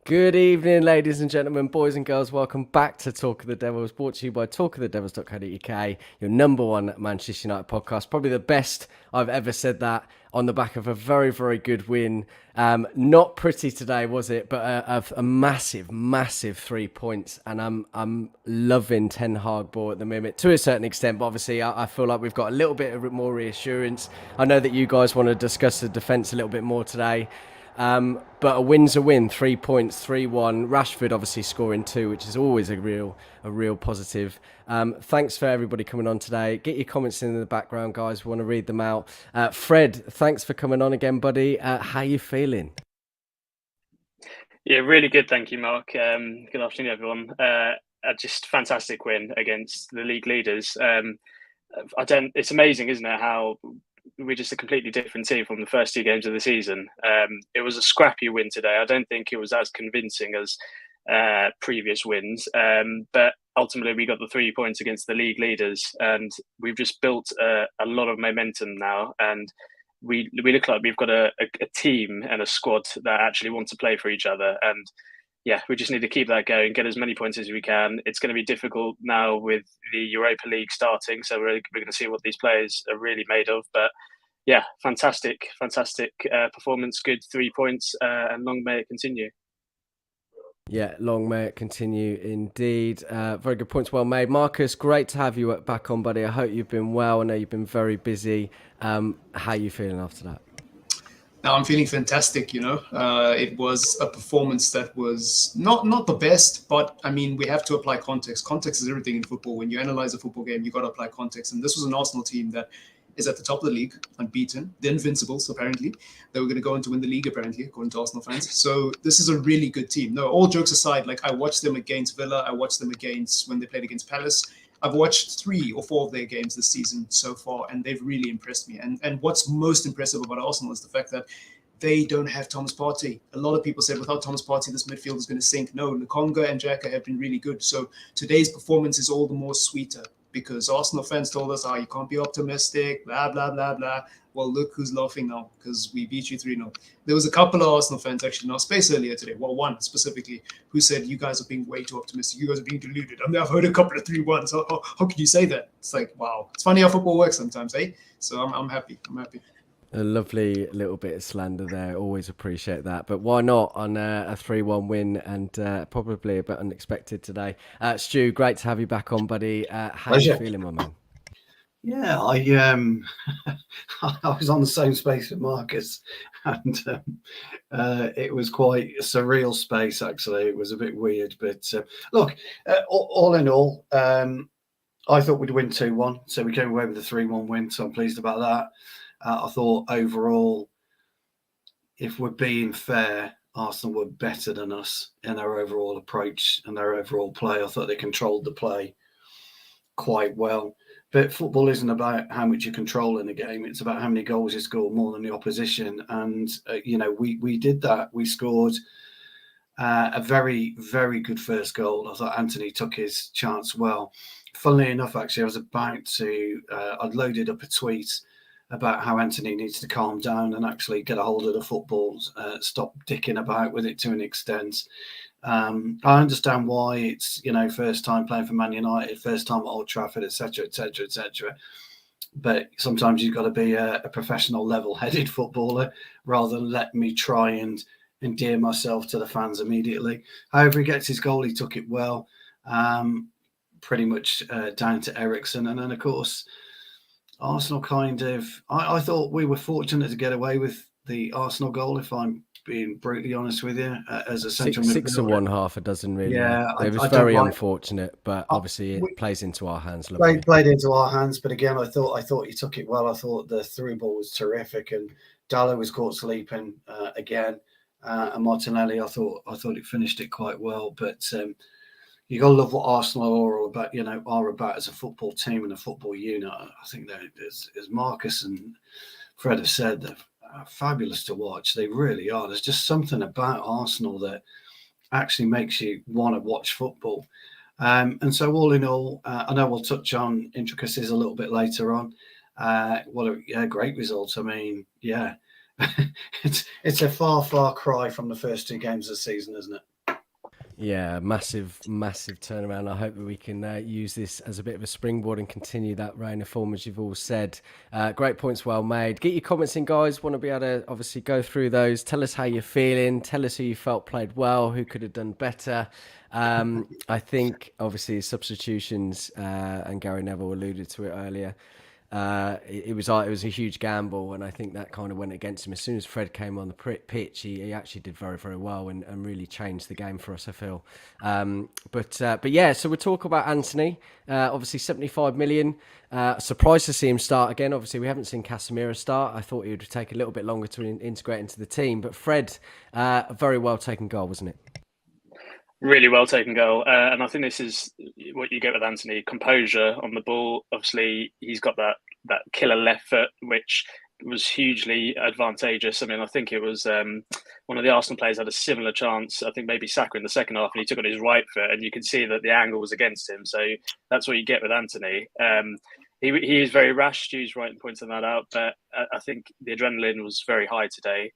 Good evening, ladies and gentlemen, boys and girls. Welcome back to Talk of the Devils, brought to you by talkofthedevils.co.uk, your number one Manchester United podcast. Probably the best I've ever said that on the back of a very, very good win. Not pretty today, was it? But a massive, massive 3 points. And I'm loving Ten Hag ball at the moment to a certain extent. But obviously, I feel like we've got a little bit of more reassurance. I know that you guys want to discuss the defence a little bit more today. But a win's a win, 3 points, 3-1. Rashford obviously scoring two, which is always a real positive. Thanks for everybody coming on today. Get your comments in the background, guys. We want to read them out. Fred, thanks for coming on again, buddy. How you feeling? Yeah, really good. Thank you, Mark. Good afternoon, everyone. Just fantastic win against the league leaders. It's amazing, isn't it, how we're just a completely different team from the first two games of the season. It was a scrappy win today. I don't think it was as convincing as previous wins, but ultimately we got the 3 points against the league leaders, and we've just built a lot of momentum now, and we look like we've got a team and a squad that actually want to play for each other. And yeah, we just need to keep that going, get as many points as we can. It's going to be difficult now with the Europa League starting, so we're going to see what these players are really made of. But yeah, fantastic performance, good 3 points, and long may it continue. Yeah, long may it continue indeed. Very good points, well made. Marcus, great to have you back on, buddy. I hope you've been well. I know you've been very busy. How are you feeling after that? Now I'm feeling fantastic. It was a performance that was not the best, but I mean, we have to apply context. Context is everything in football. When you analyze a football game, you got to apply context. And this was an Arsenal team that is at the top of the league, unbeaten. The Invincibles, apparently. They were going to go on to win the league, apparently, according to Arsenal fans. So this is a really good team. No, all jokes aside, like I watched them against Villa. I watched them when they played against Palace. I've watched 3 or 4 of their games this season so far, and they've really impressed me. And what's most impressive about Arsenal is the fact that they don't have Thomas Partey. A lot of people said without Thomas Partey, this midfield is going to sink. No, Lukonga and Xhaka have been really good. So today's performance is all the more sweeter because Arsenal fans told us, you can't be optimistic, blah, blah, blah, blah. Well, look who's laughing now because we beat you 3-0. There was a couple of Arsenal fans actually in our space earlier today, well, one specifically, who said, you guys are being way too optimistic. You guys are being deluded. I mean, I've heard a couple of 3-1s. How can you say that? It's like, wow. It's funny how football works sometimes, eh? So I'm happy. I'm happy. A lovely little bit of slander there. Always appreciate that. But why not on a 3-1 win and probably a bit unexpected today. Stu, great to have you back on, buddy. How are you feeling, my man? Yeah, I was on the same space with Marcus, and it was quite a surreal space, actually. It was a bit weird. But look, all in all, I thought we'd win 2-1. So we came away with a 3-1 win. So I'm pleased about that. I thought overall, if we're being fair, Arsenal were better than us in their overall approach and their overall play. I thought they controlled the play quite well. But football isn't about how much you control in a game. It's about how many goals you score more than the opposition. And, we did that. We scored a very, very good first goal. I thought Antony took his chance well. Funnily enough, actually, I was about to, I'd loaded up a tweet about how Antony needs to calm down and actually get a hold of the football, stop dicking about with it to an extent. I understand why it's, first time playing for Man United, first time at Old Trafford, etc., etc., etc. But sometimes you've got to be a professional, level-headed footballer rather than let me try and endear myself to the fans immediately. However, he gets his goal, he took it well, pretty much down to Eriksen. And then, of course, Arsenal I thought we were fortunate to get away with the Arsenal goal, if I'm being brutally honest with you, as a central midfielder. 6 of one, half a dozen, really. Yeah, it was very unfortunate, but obviously it plays into our hands. Played into our hands, but again, I thought he took it well. I thought the through ball was terrific, and Dallo was caught sleeping again, and Martinelli, I thought he finished it quite well, but. You got to love what Arsenal are all about, are about as a football team and a football unit. I think that, as Marcus and Fred have said, they're fabulous to watch. They really are. There's just something about Arsenal that actually makes you want to watch football. And so all in all, I know we'll touch on intricacies a little bit later on. What a great result. I mean, yeah, it's a far cry from the first 2 games of the season, isn't it? Yeah, massive turnaround. I hope that we can use this as a bit of a springboard and continue that reign of form, as you've all said. Great points, well made. Get your comments in, guys. Want to be able to obviously go through those. Tell us how you're feeling. Tell us who you felt played well, who could have done better. I think obviously substitutions, and Gary Neville alluded to it earlier. It was a huge gamble, and I think that kind of went against him. As soon as Fred came on the pitch, he actually did very, very well and really changed the game for us, I feel. But yeah, so we'll talk about Antony. Obviously, 75 million. Surprised to see him start again. Obviously, we haven't seen Casemiro start. I thought he would take a little bit longer to integrate into the team. But Fred, a very well taken goal, wasn't it? Really well taken goal, and I think this is what you get with Antony: composure on the ball. Obviously, he's got that killer left foot, which was hugely advantageous. I mean, I think it was one of the Arsenal players had a similar chance. I think maybe Saka in the second half, and he took on his right foot, and you could see that the angle was against him. So that's what you get with Antony. He is very rash. Stu's right in pointing that out, but I think the adrenaline was very high today.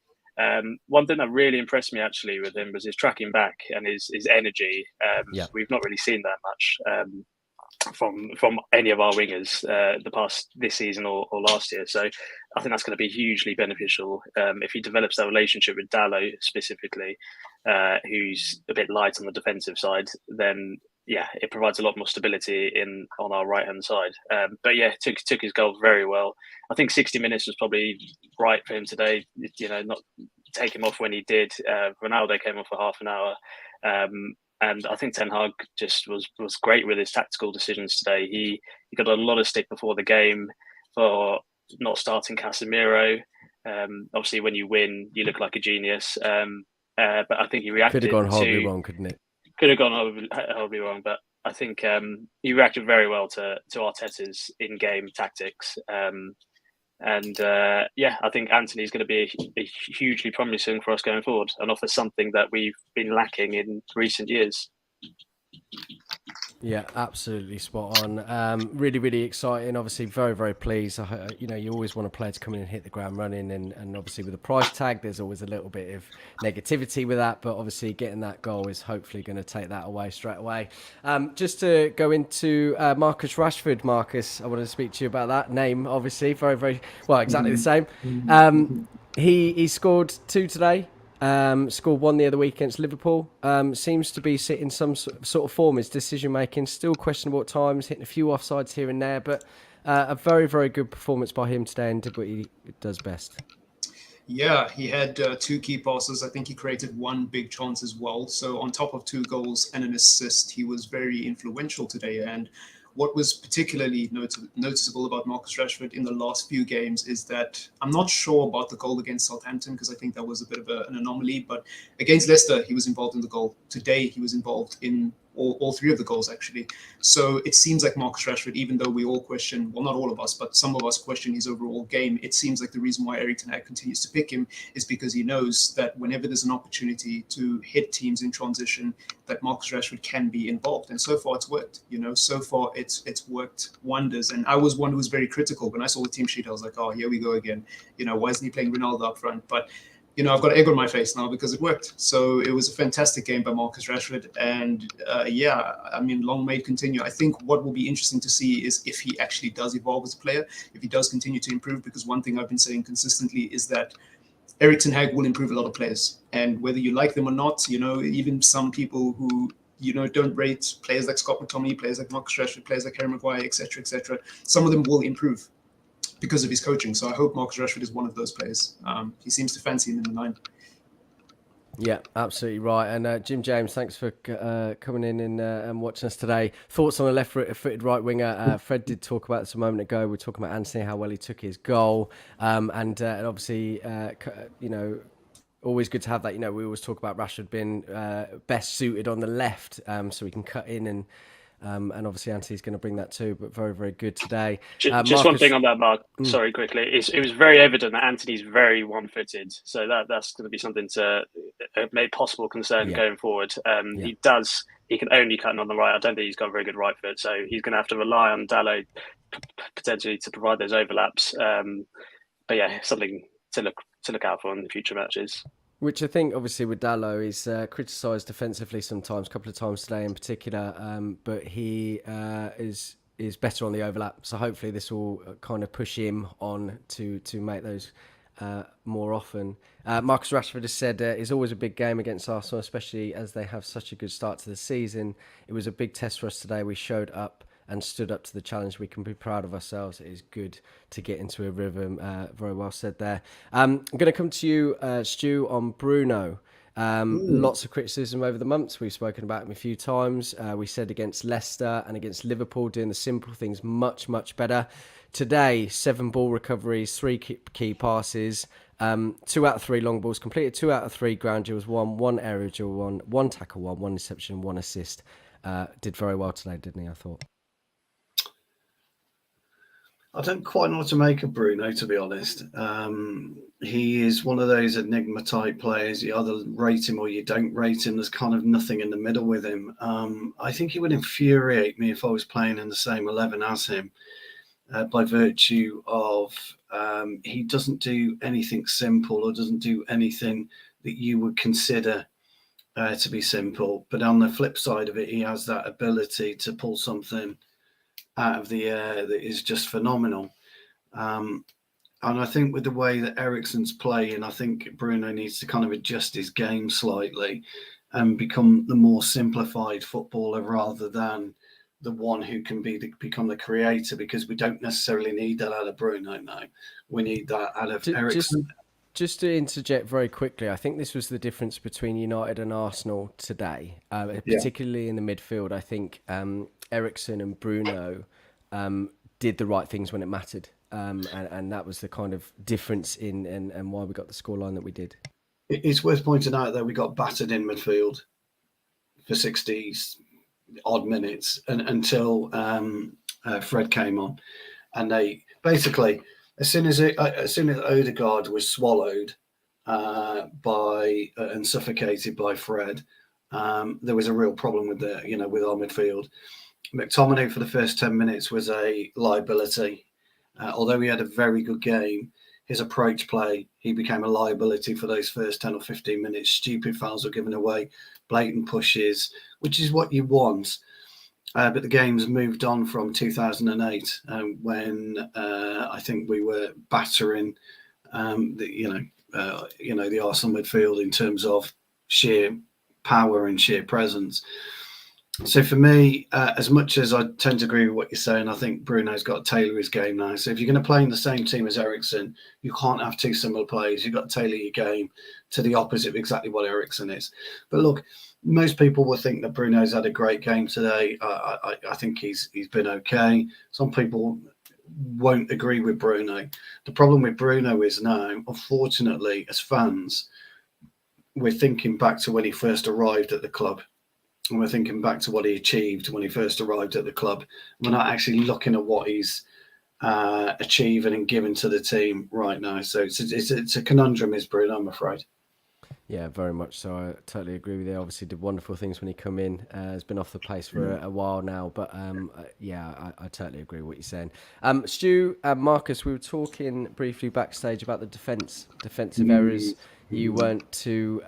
One thing that really impressed me actually with him was his tracking back and his energy. We've not really seen that much from any of our wingers this season or last year. So I think that's going to be hugely beneficial if he develops that relationship with Dalot specifically, who's a bit light on the defensive side. Then it provides a lot more stability on our right hand side. But yeah, took his goal very well. I think 60 minutes was probably right for him today. Not take him off when he did. Ronaldo came off for half an hour. And I think Ten Hag just was great with his tactical decisions today. He got a lot of stick before the game for not starting Casemiro. Obviously, when you win, you look like a genius. But I think he reacted. Could have gone horribly wrong, couldn't it? Could have gone horribly wrong, but I think he reacted very well to Arteta's in-game tactics. I think Antony's going to be hugely promising for us going forward and offers something that we've been lacking in recent years. Yeah, absolutely spot on. Really, really exciting. Obviously, very, very pleased. You always want a player to come in and hit the ground running, and obviously with the price tag, there's always a little bit of negativity with that. But obviously, getting that goal is hopefully going to take that away straight away. Just to go into Marcus Rashford, Marcus, I wanted to speak to you about that name. Obviously, very, very well, exactly the same. He scored 2 today. Scored 1 the other week against Liverpool. Seems to be sitting some sort of form. His decision making still questionable at times, hitting a few offsides here and there, but a very, very good performance by him today and did what he does best. Yeah, he had 2 key passes. I think he created 1 big chance as well. So on top of 2 goals and an assist, he was very influential today. And what was particularly noticeable about Marcus Rashford in the last few games is that I'm not sure about the goal against Southampton because I think that was a bit of an anomaly. But against Leicester, he was involved in the goal. Today, he was involved in all 3 of the goals, actually. So it seems like Marcus Rashford, even though we all question, well, not all of us, but some of us question his overall game, it seems like the reason why Erik ten Hag continues to pick him is because he knows that whenever there's an opportunity to hit teams in transition, that Marcus Rashford can be involved. And so far it's worked, so far it's worked wonders. And I was one who was very critical when I saw the team sheet. I was like, oh, here we go again. Why isn't he playing Ronaldo up front? But I've got egg on my face now because it worked. So it was a fantastic game by Marcus Rashford. And long may it continue. I think what will be interesting to see is if he actually does evolve as a player, if he does continue to improve, because one thing I've been saying consistently is that Erik ten Hag will improve a lot of players. And whether you like them or not, even some people who, don't rate players like Scott McTominay, players like Marcus Rashford, players like Harry Maguire, etc., some of them will improve because of his coaching. So I hope Marcus Rashford is one of those players. He seems to fancy him in the 9. Yeah, absolutely right. And Jim James, thanks for coming in and watching us today. Thoughts on the left-footed right winger? Fred did talk about this a moment ago. We're talking about Antony, how well he took his goal, and obviously, always good to have that. We always talk about Rashford being best suited on the left, so we can cut in and obviously Antony's going to bring that too, but very, very good today. Just Marcus, one thing on that, Mark. Sorry, quickly. It was very evident that Antony's very one-footed, so that's going to be something to make possible concern going forward. He can only cut in on the right. I don't think he's got a very good right foot, so he's going to have to rely on Dalot potentially to provide those overlaps. But yeah, something to look out for in the future matches. Which I think, obviously, with Dalot, he's criticised defensively sometimes, a couple of times today in particular, but he is better on the overlap. So hopefully this will kind of push him on to make those more often. Marcus Rashford has said it's always a big game against Arsenal, especially as they have such a good start to the season. It was a big test for us today. We showed up and stood up to the challenge. We can be proud of ourselves. It is good to get into a rhythm. Very well said there. I'm going to come to you, Stu, on Bruno. Lots of criticism over the months. We've spoken about him a few times. We said against Leicester and against Liverpool, doing the simple things much, much better. Today, 7 ball recoveries, 3 key passes, 2 out of 3 long balls completed, 2 out of 3 ground duels, 1 aerial duel, 1 tackle, 1 interception, 1 assist. Did very well today, didn't he, I thought? I don't quite know what to make of Bruno, to be honest. He is one of those enigma type players. You either rate him or you don't rate him. There's kind of nothing in the middle with him. I think he would infuriate me if I was playing in the same 11 as him, by virtue of he doesn't do anything simple or doesn't do anything that you would consider to be simple. But on the flip side of it, he has that ability to pull something out of the air that is just phenomenal. And I think with the way that Eriksen's playing, I think Bruno needs to kind of adjust his game slightly and become the more simplified footballer rather than the one who can become the creator, because we don't necessarily need that out of Bruno now. We need that out of Eriksen. Just to interject very quickly, I think this was the difference between United and Arsenal today, particularly in the midfield. I think Eriksen and Bruno did the right things when it mattered, and that was the kind of difference in and why we got the scoreline that we did. It's worth pointing out that we got battered in midfield for 60 odd minutes until Fred came on, and they basically, as soon as Odegaard was swallowed by and suffocated by Fred, there was a real problem with with our midfield. Mctominay for the first 10 minutes was a liability. Although he had a very good game, his approach play, he became a liability for those first 10 or 15 minutes. Stupid fouls were given away, blatant pushes, which is what you want. But the game's moved on from 2008, when I think we were battering the Arsenal midfield in terms of sheer power and sheer presence. So for me, as much as I tend to agree with what you're saying, I think Bruno's got to tailor his game now. So if you're going to play in the same team as Eriksen, you can't have 2 similar players. You've got to tailor your game to the opposite of exactly what Eriksen is. But look, most people will think that Bruno's had a great game today. I think he's been okay. Some people won't agree with Bruno. The problem with Bruno is now, unfortunately, as fans, we're thinking back to when he first arrived at the club. And we're thinking back to what he achieved when he first arrived at the club. We're not actually looking at what he's achieving and given to the team right now. So it's a conundrum, is Bruno, I'm afraid. Yeah, very much so. I totally agree with you. Obviously did wonderful things when he come in. Has been off the pace for a while now. But I totally agree with what you're saying. Stu and Marcus, we were talking briefly backstage about the defensive errors. You weren't too...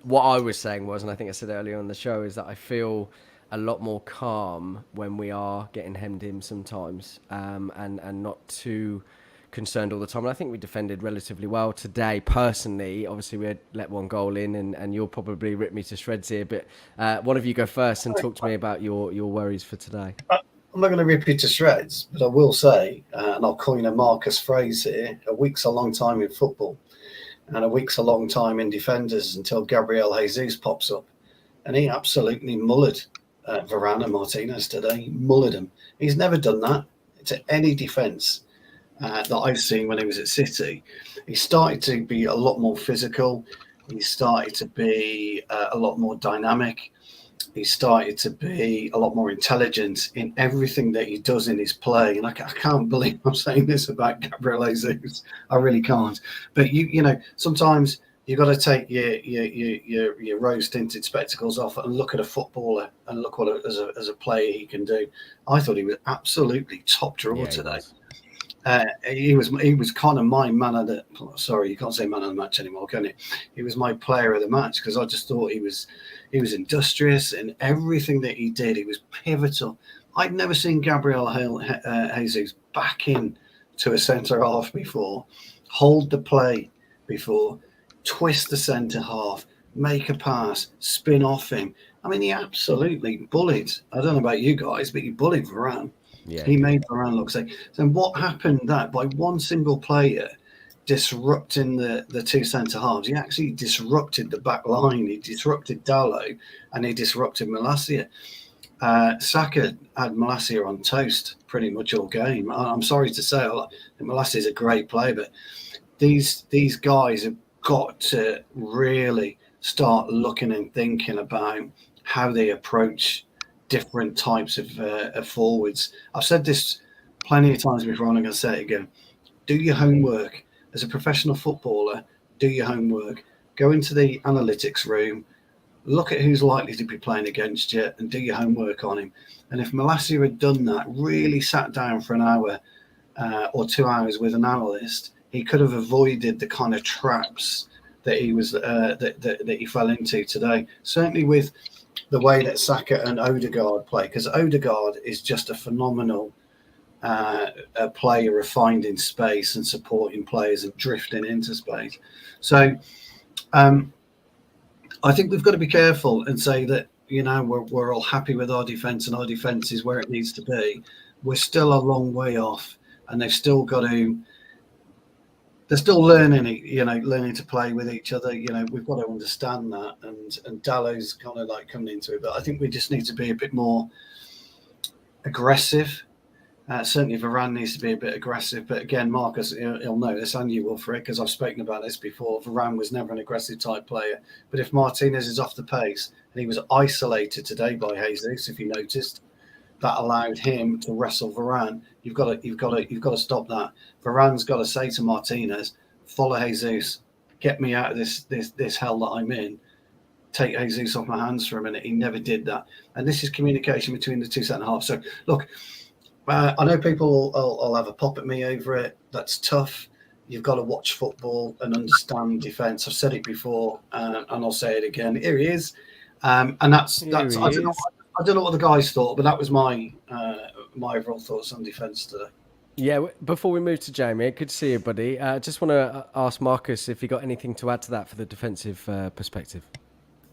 what I was saying was, and I think I said earlier on the show, is that I feel a lot more calm when we are getting hemmed in sometimes, and not too concerned all the time. And I think we defended relatively well today. Personally, obviously we had let 1 goal in, and you'll probably rip me to shreds here, but one of you go first and talk to me about your worries for today. I'm not going to rip you to shreds, but I will say, and I'll coin a Marcus phrase here, a week's a long time in football. And a week's a long time in defenders until Gabriel Jesus pops up. And he absolutely mullered Varane and Martinez today. Mullered him. He's never done that to any defence that I've seen when he was at City. He started to be a lot more physical. He started to be a lot more dynamic. He started to be a lot more intelligent in everything that he does in his play. And I can't believe I'm saying this about Gabriel Jesus. I really can't. But you know, sometimes you've got to take your rose-tinted spectacles off and look at a footballer and look what as a player he can do. I thought he was absolutely top drawer today. He was kind of my man of the. Sorry, you can't say man of the match anymore, can you? He was my player of the match because I just thought he was industrious in everything that he did. He was pivotal. I'd never seen Gabriel Jesus back in to a centre half before, hold the play before, twist the centre half, make a pass, spin off him. I mean, he absolutely bullied. I don't know about you guys, but he bullied Varane. Yeah, he made Varane look safe. So what happened that by one single player disrupting the two centre halves, he actually disrupted the back line. He disrupted Dalot and he disrupted Malacia. Saka had Malacia on toast pretty much all game. I'm sorry to say, Malacia is a great player, but these guys have got to really start looking and thinking about how they approach different types of forwards. I've said this plenty of times before, and I'm going to say it again. Do your homework. As a professional footballer, do your homework. Go into the analytics room, look at who's likely to be playing against you, and do your homework on him. And if Malacia had done that, really sat down for an hour or 2 hours with an analyst, he could have avoided the kind of traps that he was that he fell into today. Certainly with the way that Saka and Odegaard play, because Odegaard is just a phenomenal player of finding space and supporting players and drifting into space. So I think we've got to be careful and say that, you know, we're all happy with our defence and our defence is where it needs to be. We're still a long way off, and they've still got to. They're still learning, learning to play with each other. You know, we've got to understand that, and Dallow's kind of like coming into it. But I think we just need to be a bit more aggressive. Certainly, Varane needs to be a bit aggressive. But again, Marcus, he'll know this, and you will for it, because I've spoken about this before. Varane was never an aggressive type player. But if Martinez is off the pace, and he was isolated today by Jesus, if you noticed, that allowed him to wrestle Varane. You've got to stop that. Varane's got to say to Martinez, "Follow Jesus, get me out of this hell that I'm in. Take Jesus off my hands for a minute." He never did that, and this is communication between the two centre halves. So look. I know people will have a pop at me over it. That's tough. You've got to watch football and understand defence. I've said it before, and I'll say it again. Here he is, and that's. I don't know what the guys thought, but that was my overall thoughts on defence today. Yeah. Before we move to Jamie, good to see you, buddy. Just want to ask Marcus if you got anything to add to that for the defensive perspective.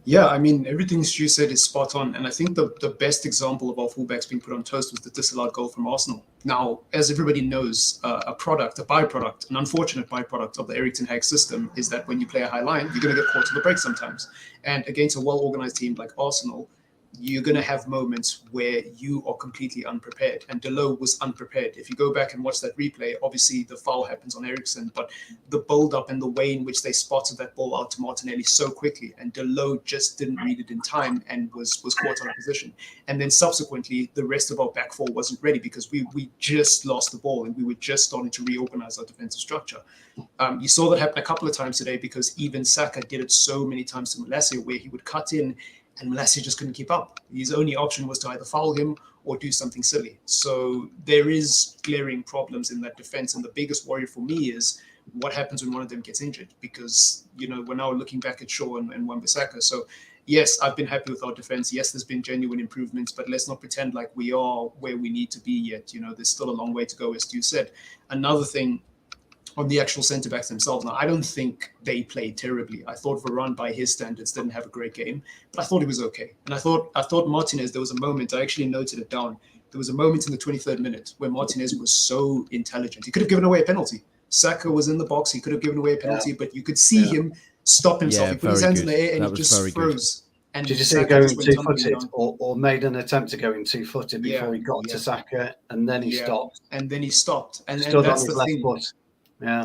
Yeah, I mean, everything Stu said is spot on. And I think the best example of our fullbacks being put on toast was the disallowed goal from Arsenal. Now, as everybody knows, an unfortunate byproduct of the Erik ten Hag system is that when you play a high line, you're going to get caught to the break sometimes. And against a well-organized team like Arsenal, you're going to have moments where you are completely unprepared. And Dalot was unprepared. If you go back and watch that replay, obviously the foul happens on Eriksen, but the build-up and the way in which they spotted that ball out to Martinelli so quickly, and Dalot just didn't read it in time and was caught out of position. And then subsequently, the rest of our back four wasn't ready because we just lost the ball and we were just starting to reorganize our defensive structure. You saw that happen a couple of times today because even Saka did it so many times to Malacia where he would cut in and Malacia just couldn't keep up. His only option was to either foul him or do something silly. So there is glaring problems in that defense. And the biggest worry for me is what happens when one of them gets injured? Because, you know, we're now looking back at Shaw and Wan-Bissaka. So yes, I've been happy with our defense. Yes, there's been genuine improvements, but let's not pretend like we are where we need to be yet. You know, there's still a long way to go, as Stu said. Another thing, on the actual centre-backs themselves. Now, I don't think they played terribly. I thought Varane, by his standards, didn't have a great game, but I thought he was okay. And I thought Martinez, there was a moment, I actually noted it down. There was a moment in the 23rd minute where Martinez was so intelligent. He could have given away a penalty. Saka was in the box. He could have given away a penalty, but you could see him stop himself. He put his hands in the air and he just froze. And did you see him going two-footed or made an attempt to go in two-footed before he got to Saka and then he stopped? And then he stopped. And that's the thing. Foot.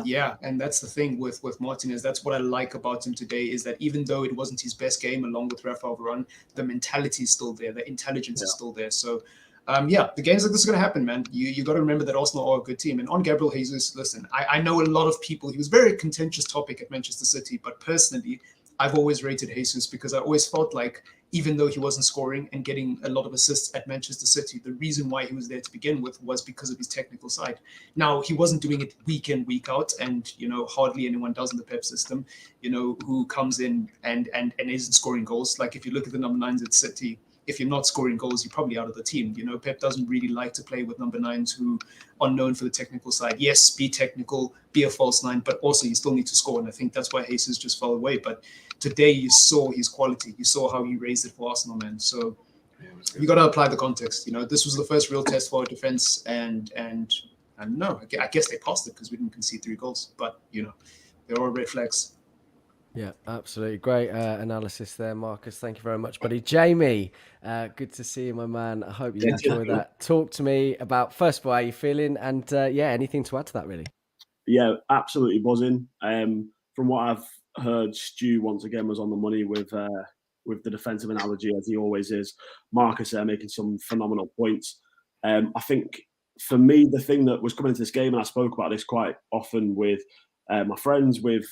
Yeah, and that's the thing with Martinez. That's what I like about him today is that even though it wasn't his best game, along with Rafael Varane, the mentality is still there. The intelligence is still there. So, the games like this are going to happen, man. You got to remember that Arsenal are a good team. And on Gabriel Jesus, listen, I know a lot of people. He was a very contentious topic at Manchester City, but personally, I've always rated Jesus because I always felt like even though he wasn't scoring and getting a lot of assists at Manchester City, the reason why he was there to begin with was because of his technical side. Now, he wasn't doing it week in, week out, and, hardly anyone does in the Pep system, who comes in and isn't scoring goals. Like, if you look at the number 9s at City, if you're not scoring goals, you're probably out of the team. Pep doesn't really like to play with number 9s who are known for the technical side. Yes, be technical, be a false 9, but also you still need to score. And I think that's why Jesus just fell away. But today you saw his quality. You saw how he raised it for Arsenal, man. So you got to apply the context. This was the first real test for our defense. And no, I guess they passed it because we didn't concede 3 goals. But, there are red flags. Yeah, absolutely. Great analysis there, Marcus. Thank you very much, buddy. Jamie, good to see you, my man. I hope you enjoy that. Talk to me about, first of all, how you feeling? And anything to add to that, really? Yeah, absolutely buzzing. From what I've heard, Stu, once again, was on the money with the defensive analogy, as he always is. Marcus there making some phenomenal points. I think, for me, the thing that was coming into this game, and I spoke about this quite often with my friends, with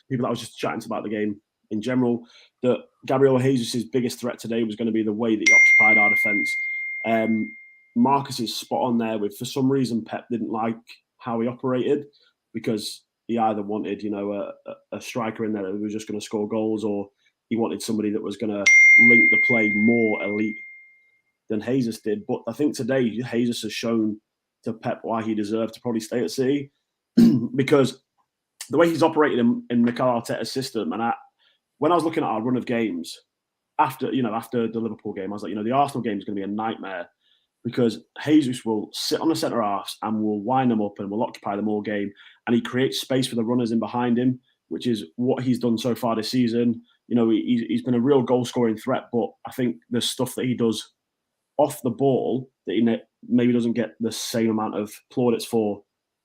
people that I was just chatting to about the game in general, that Gabriel Jesus' biggest threat today was going to be the way that he occupied our defence. Marcus is spot on there with, for some reason, Pep didn't like how he operated, because he either wanted, a striker in there who was just going to score goals, or he wanted somebody that was going to link the play more elite than Jesus did. But I think today Jesus has shown to Pep why he deserved to probably stay at City, because the way he's operated in Mikel Arteta's system, and when I was looking at our run of games after the Liverpool game, I was like, the Arsenal game is going to be a nightmare, because Jesus will sit on the centre halves and will wind them up and will occupy them all game, and he creates space for the runners in behind him, which is what he's done so far this season. He's been a real goal scoring threat, but I think the stuff that he does off the ball that he maybe doesn't get the same amount of plaudits for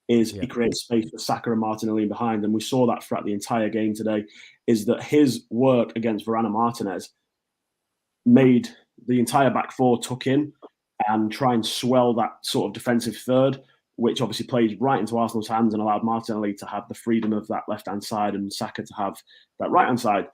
is he creates space for Saka and Martinelli behind. And we saw that throughout the entire game today, is that his work against Varane and Martinez made the entire back four tuck in and try and swell that sort of defensive third, which obviously plays right into Arsenal's hands and allowed Martinelli to have the freedom of that left-hand side and Saka to have that right-hand side.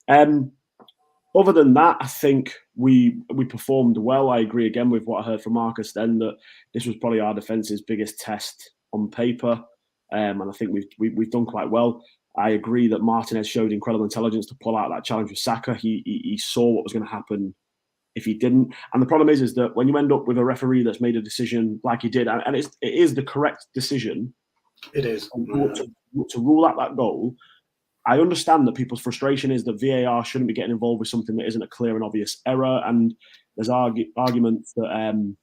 Other than that, I think we performed well. I agree again with what I heard from Marcus then, that this was probably our defence's biggest test on paper, and I think we've done quite well. I agree that Martinez showed incredible intelligence to pull out that challenge with Saka. He saw what was going to happen if he didn't. And the problem is that when you end up with a referee that's made a decision like he did, and it is the correct decision, it is to rule out that goal. I understand that people's frustration is that VAR shouldn't be getting involved with something that isn't a clear and obvious error, and there's arguments that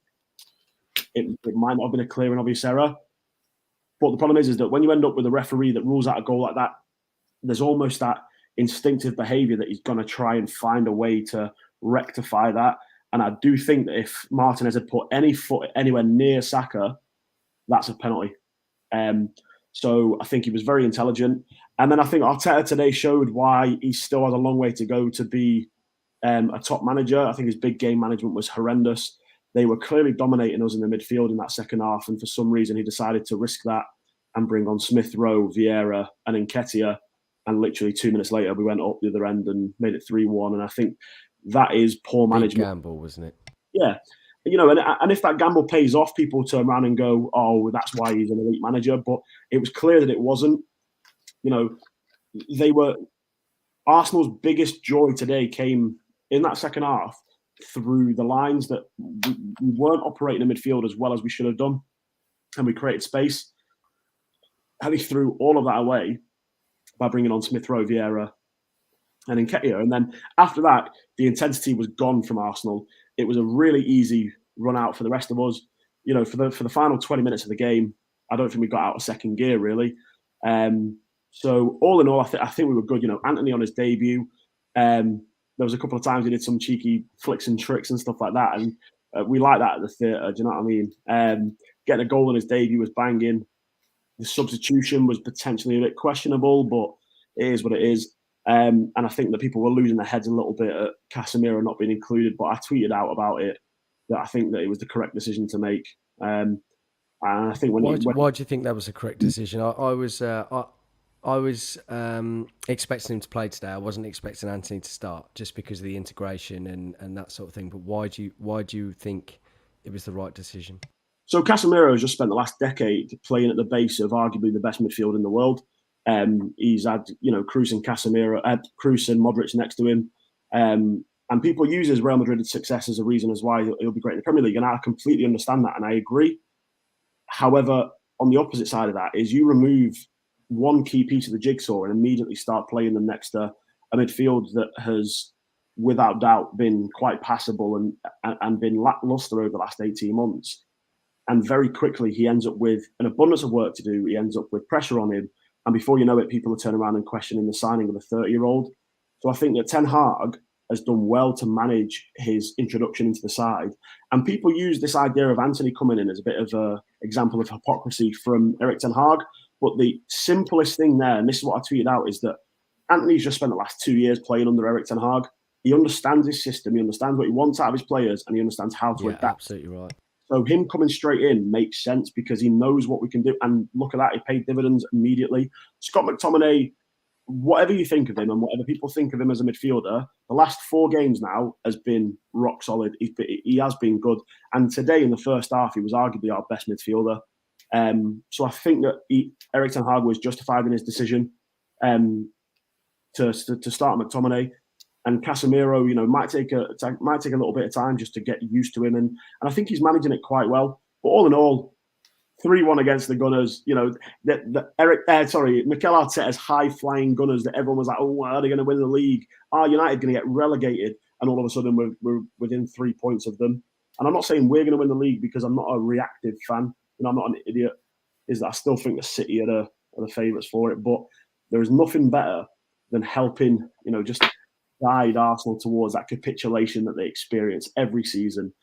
it might not have been a clear and obvious error. But the problem is that when you end up with a referee that rules out a goal like that, there's almost that instinctive behaviour that he's going to try and find a way to rectify that. And I do think that if Martinez had put any foot anywhere near Saka, that's a penalty. So I think he was very intelligent. And then I think Arteta today showed why he still has a long way to go to be a top manager. I think his big game management was horrendous. They were clearly dominating us in the midfield in that second half, and for some reason he decided to risk that and bring on Smith Rowe, Vieira and Nketiah. And literally 2 minutes later, we went up the other end and made it 3-1. And I think that is poor management. Big gamble, wasn't it? Yeah. And if that gamble pays off, people turn around and go, oh, that's why he's an elite manager. But it was clear that it wasn't. Arsenal's biggest joy today came in that second half through the lines that we weren't operating in midfield as well as we should have done. And we created space. And he threw all of that away by bringing on Smith Rowe, Vieira and Nketiah. And then after that, the intensity was gone from Arsenal. It was a really easy run out for the rest of us. For the final 20 minutes of the game, I don't think we got out of second gear, really. So all in all, I think we were good. Antony on his debut, there was a couple of times he did some cheeky flicks and tricks and stuff like that. And we like that at the theatre, do you know what I mean? Getting a goal on his debut was banging. The substitution was potentially a bit questionable, but it is what it is. And I think that people were losing their heads a little bit at Casemiro not being included, but I tweeted out about it that I think that it was the correct decision to make. And I think why do you think that was a correct decision? I expecting him to play today. I wasn't expecting Antony to start just because of the integration and that sort of thing. But why do you think it was the right decision? So Casemiro has just spent the last decade playing at the base of arguably the best midfield in the world. He's had, Kroos and Kroos and Modric next to him. And people use his Real Madrid success as a reason as why he'll be great in the Premier League. And I completely understand that, and I agree. However, on the opposite side of that is you remove one key piece of the jigsaw and immediately start playing them next to a midfield that has, without doubt, been quite passable and been lacklustre over the last 18 months. And very quickly, he ends up with an abundance of work to do. He ends up with pressure on him. And before you know it, people are turning around and questioning the signing of a 30-year-old. So I think that Ten Hag has done well to manage his introduction into the side. And people use this idea of Antony coming in as a bit of an example of hypocrisy from Erik Ten Hag. But the simplest thing there, and this is what I tweeted out, is that Antony's just spent the last 2 years playing under Erik Ten Hag. He understands his system. He understands what he wants out of his players, and he understands how to adapt. Absolutely right. So him coming straight in makes sense because he knows what we can do. And look at that, he paid dividends immediately. Scott McTominay, whatever you think of him and whatever people think of him as a midfielder, the last 4 games now has been rock solid. He has been good. And today in the first half, he was arguably our best midfielder. So I think that Erik Ten Hag was justified in his decision to start McTominay. And Casemiro, might take a little bit of time just to get used to him, and I think he's managing it quite well. But all in all, 3-1 against the Gunners. Mikel Arteta's high-flying Gunners that everyone was like, "Oh, are they going to win the league? Are United going to get relegated?" And all of a sudden, we're within 3 points of them. And I'm not saying we're going to win the league because I'm not a reactive fan. I'm not an idiot. Is that I still think the City are the favourites for it, but there is nothing better than helping, just guide Arsenal towards that capitulation that they experience every season.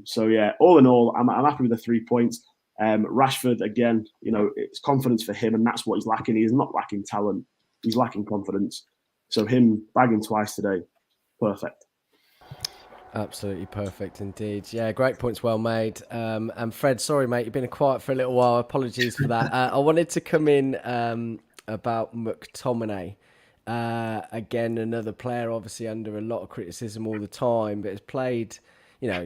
So yeah, all in all, I'm happy with the 3 points. Rashford, again, it's confidence for him, and that's what he's lacking. He's not lacking talent; he's lacking confidence. So him bagging twice today, perfect. Absolutely perfect indeed. Yeah, great points, well made. And Fred, sorry mate, you've been quiet for a little while. Apologies for that. I wanted to come in about Mctominay. Again, another player obviously under a lot of criticism all the time, but has played,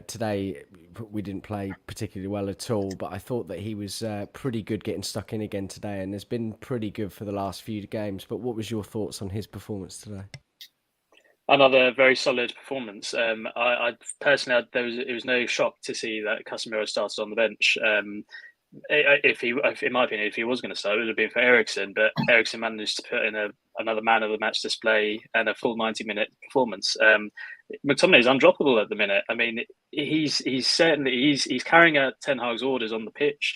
today we didn't play particularly well at all, but I thought that he was pretty good getting stuck in again today and has been pretty good for the last few games. But what was your thoughts on his performance today? Another very solid performance. I personally, it was no shock to see that Casemiro started on the bench. In my opinion, if he was going to start, it would have been for Eriksen, but Eriksen managed to put in another man of the match display and a full 90-minute performance. McTominay is undroppable at the minute. I mean, he's certainly carrying out Ten Hag's orders on the pitch.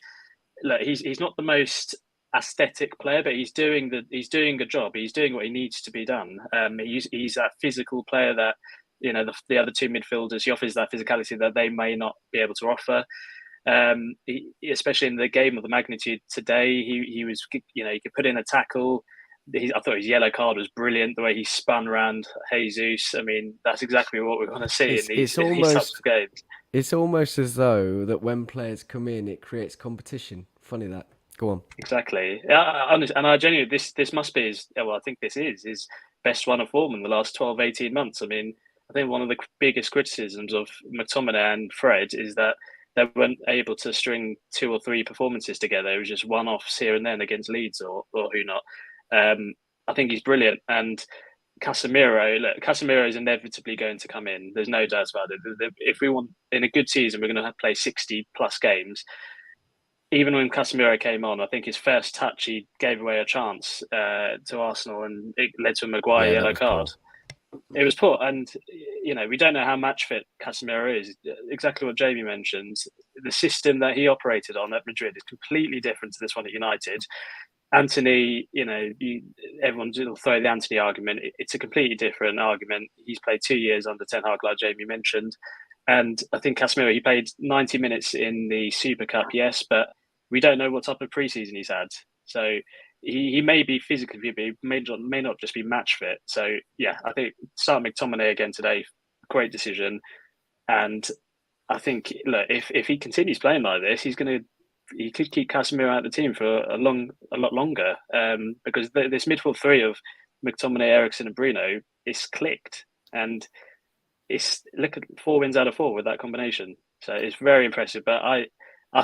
Look, he's not the most aesthetic player, but he's doing a job. He's doing what he needs to be done. He's that physical player that the other 2 midfielders. He offers that physicality that they may not be able to offer. Especially in the game of the magnitude today, he was, he could put in a tackle. I thought his yellow card was brilliant. The way he spun around Jesus. I mean, that's exactly what we're going to see in these types of games. It's almost as though that when players come in, it creates competition. Funny that. Go on. Exactly. And I genuinely, this must be I think this is his best run of form in the last 12, 18 months. I mean, I think one of the biggest criticisms of McTominay and Fred is that they weren't able to string 2 or 3 performances together. It was just one-offs here and then against Leeds or who not. I think he's brilliant. And Casemiro is inevitably going to come in. There's no doubt about it. If we want, in a good season, we're going to play 60-plus games. Even when Casemiro came on, I think his first touch, he gave away a chance to Arsenal and it led to a Maguire yellow card. Poor. It was poor. And, we don't know how match fit Casemiro is. Exactly what Jamie mentioned. The system that he operated on at Madrid is completely different to this one at United. Antony, everyone will throw the Antony argument. It's a completely different argument. He's played 2 years under Ten Hag, like Jamie mentioned. And I think Casemiro, he played 90 minutes in the Super Cup, yes, but we don't know what type of preseason he's had. So he may be physically fit, but he may not just be match fit. So, yeah, I think start McTominay again today, great decision. And I think, look, if he continues playing like this, he's going to he could keep Casemiro out of the team for a lot longer, because this midfield three of McTominay, Eriksen, and Bruno is clicked, and look at 4 wins out of 4 with that combination. So it's very impressive. But I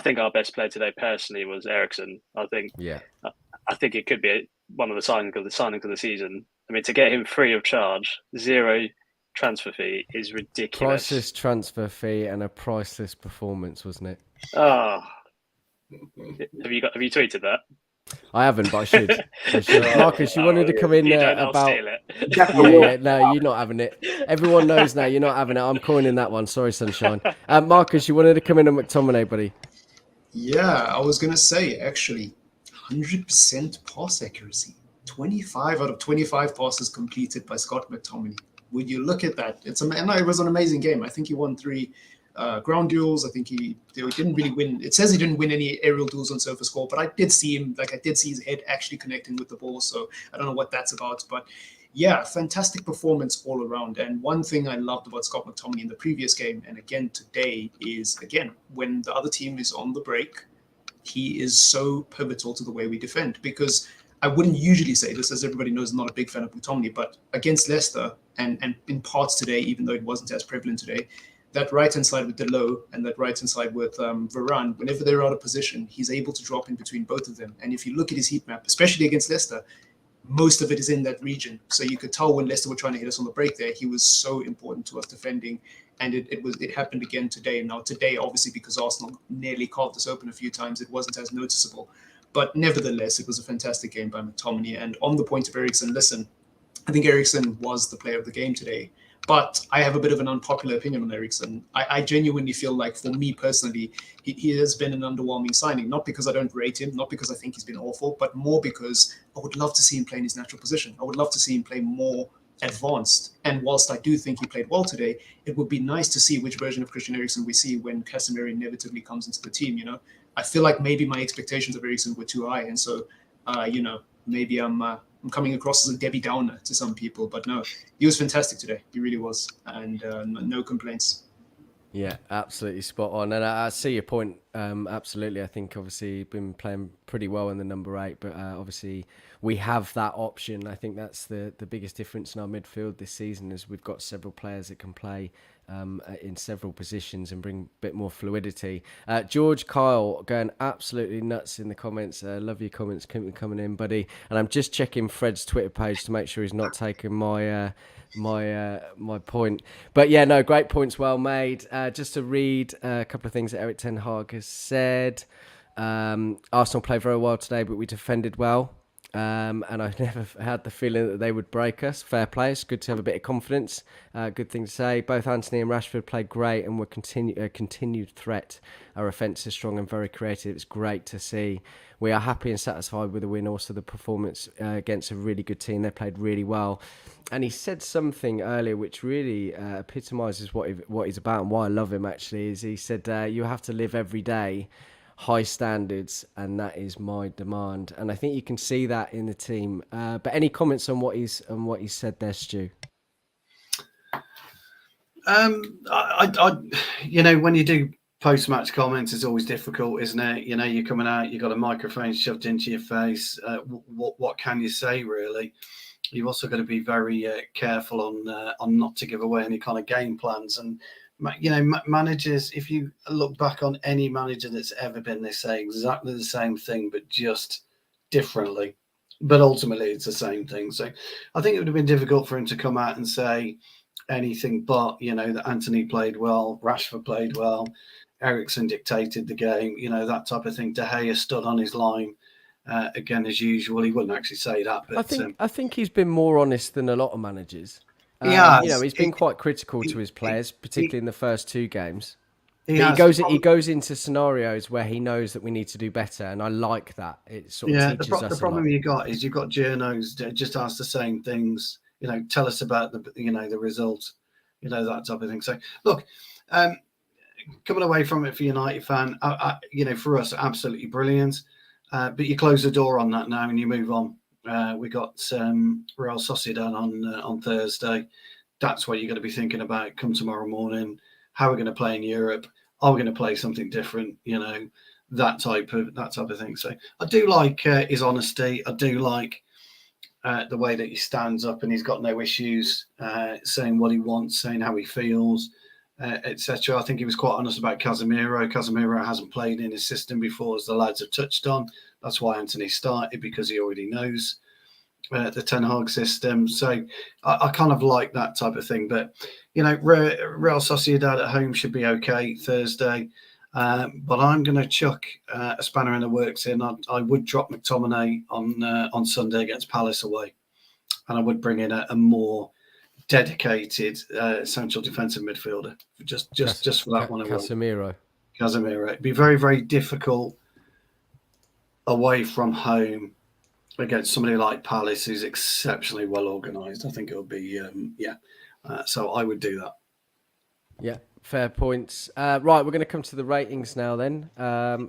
think our best player today personally was Eriksen. I think it could be one of the signings of the season. I mean, to get him free of charge, 0 transfer fee is ridiculous. Priceless transfer fee and a priceless performance, wasn't it? Oh, have you tweeted that? I haven't, but I should. Marcus, you wanted to come in about. Steal it. No, you're not having it. Everyone knows now you're not having it. I'm coining that one. Sorry, Sunshine. Marcus, you wanted to come in on McTominay, buddy. Yeah, I was gonna say actually, 100% pass accuracy. 25 out of 25 passes completed by Scott McTominay. Would you look at that? It was an amazing game. I think he won 3 ground duels. I think he didn't really win. It says he didn't win any aerial duels on surface score, but I did see his head actually connecting with the ball. So I don't know what that's about, but yeah, fantastic performance all around. And one thing I loved about Scott McTominay in the previous game, and again today, is when the other team is on the break, he is so pivotal to the way we defend. Because I wouldn't usually say this, as everybody knows, I'm not a big fan of McTominay, but against Leicester and in parts today, even though it wasn't as prevalent today, that right-hand side with Delo and that right-hand side with Varane, whenever they're out of position, he's able to drop in between both of them. And if you look at his heat map, especially against Leicester, most of it is in that region. So you could tell when Leicester were trying to hit us on the break there, he was so important to us defending. And it happened again today. Now today, obviously, because Arsenal nearly carved us open a few times, it wasn't as noticeable. But nevertheless, it was a fantastic game by McTominay. And on the point of Eriksen, listen, I think Eriksen was the player of the game today. But I have a bit of an unpopular opinion on Eriksen. I genuinely feel like, for me personally, he has been an underwhelming signing. Not because I don't rate him, not because I think he's been awful, but more because I would love to see him play in his natural position. I would love to see him play more advanced. And whilst I do think he played well today, it would be nice to see which version of Christian Eriksen we see when Casemiro inevitably comes into the team. You know, I feel like maybe my expectations of Eriksen were too high, and so maybe I'm coming across as a Debbie Downer to some people, but no, he was fantastic today. He really was, and no complaints. Yeah, absolutely spot on. And I see your point. Absolutely. I think obviously been playing pretty well in the number 8, but obviously we have that option. I think that's the biggest difference in our midfield this season, is we've got several players that can play in several positions and bring a bit more fluidity. George Kyle going absolutely nuts in the comments. Love your comments coming in, buddy. And I'm just checking Fred's Twitter page to make sure he's not taking my point. But yeah, no, great points, well made. Just to read a couple of things that Erik ten Hag has said. Arsenal played very well today, but we defended well. And I never had the feeling that they would break us. Fair play. It's good to have a bit of confidence. Good thing to say. Both Antony and Rashford played great and were a continued threat. Our offence is strong and very creative. It's great to see. We are happy and satisfied with the win. Also, the performance against a really good team. They played really well. And he said something earlier which really epitomises what he's about and why I love him, actually. Is he said, you have to live every day high standards, and that is my demand. And I think you can see that in the team. But any comments on what he's said there, Stu? When you do post-match comments, it's always difficult, isn't it? You know, you're coming out, you've got a microphone shoved into your face. What can you say, really? You've also got to be very careful on not to give away any kind of game plans. And managers, if you look back on any manager that's ever been, they say exactly the same thing, but just differently. But ultimately, it's the same thing. So I think it would have been difficult for him to come out and say anything but, that Antony played well, Rashford played well, Eriksen dictated the game, that type of thing. De Gea stood on his line. Again, as usual, he wouldn't actually say that. But I think he's been more honest than a lot of managers. He's been quite critical to his players, particularly in the first 2 games. He goes into scenarios where he knows that we need to do better, and I like that. It sort of teaches us. The problem you got is you've got journos that just ask the same things. Tell us about the result, that type of thing. So look, coming away from it for United fan, for us, absolutely brilliant. But you close the door on that now and you move on. We got Real Sociedad on Thursday. That's what you're going to be thinking about come tomorrow morning. How we're going to play in Europe. Are we going to play something different? that type of thing. So I do like his honesty. I do like the way that he stands up and he's got no issues saying what he wants, saying how he feels, etc. I think he was quite honest about Casemiro. Casemiro hasn't played in his system before, as the lads have touched on. That's why Antony started, because he already knows the Ten Hag system. So I kind of like that type of thing. But, Real Sociedad at home should be okay Thursday. But I'm going to chuck a spanner in the works in. I would drop McTominay on Sunday against Palace away, and I would bring in a more dedicated central defensive midfielder just for that one. Casemiro. It'd be very, very difficult away from home against somebody like Palace, who's exceptionally well organised. I think it'll be so I would do that. Yeah. Fair points. Right, we're going to come to the ratings now then.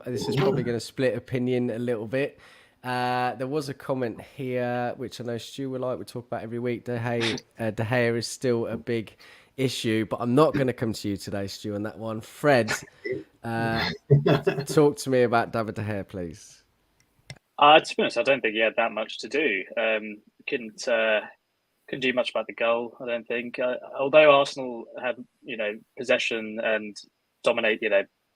This is probably going to split opinion a little bit. There was a comment here, which I know Stu will like. We talk about every week. De Gea is still a big issue, but I'm not going to come to you today, Stu, on that one. Fred, talk to me about David De Gea, please. To be honest, I don't think he had that much to do. Couldn't do much about the goal, I don't think. Although Arsenal had, possession and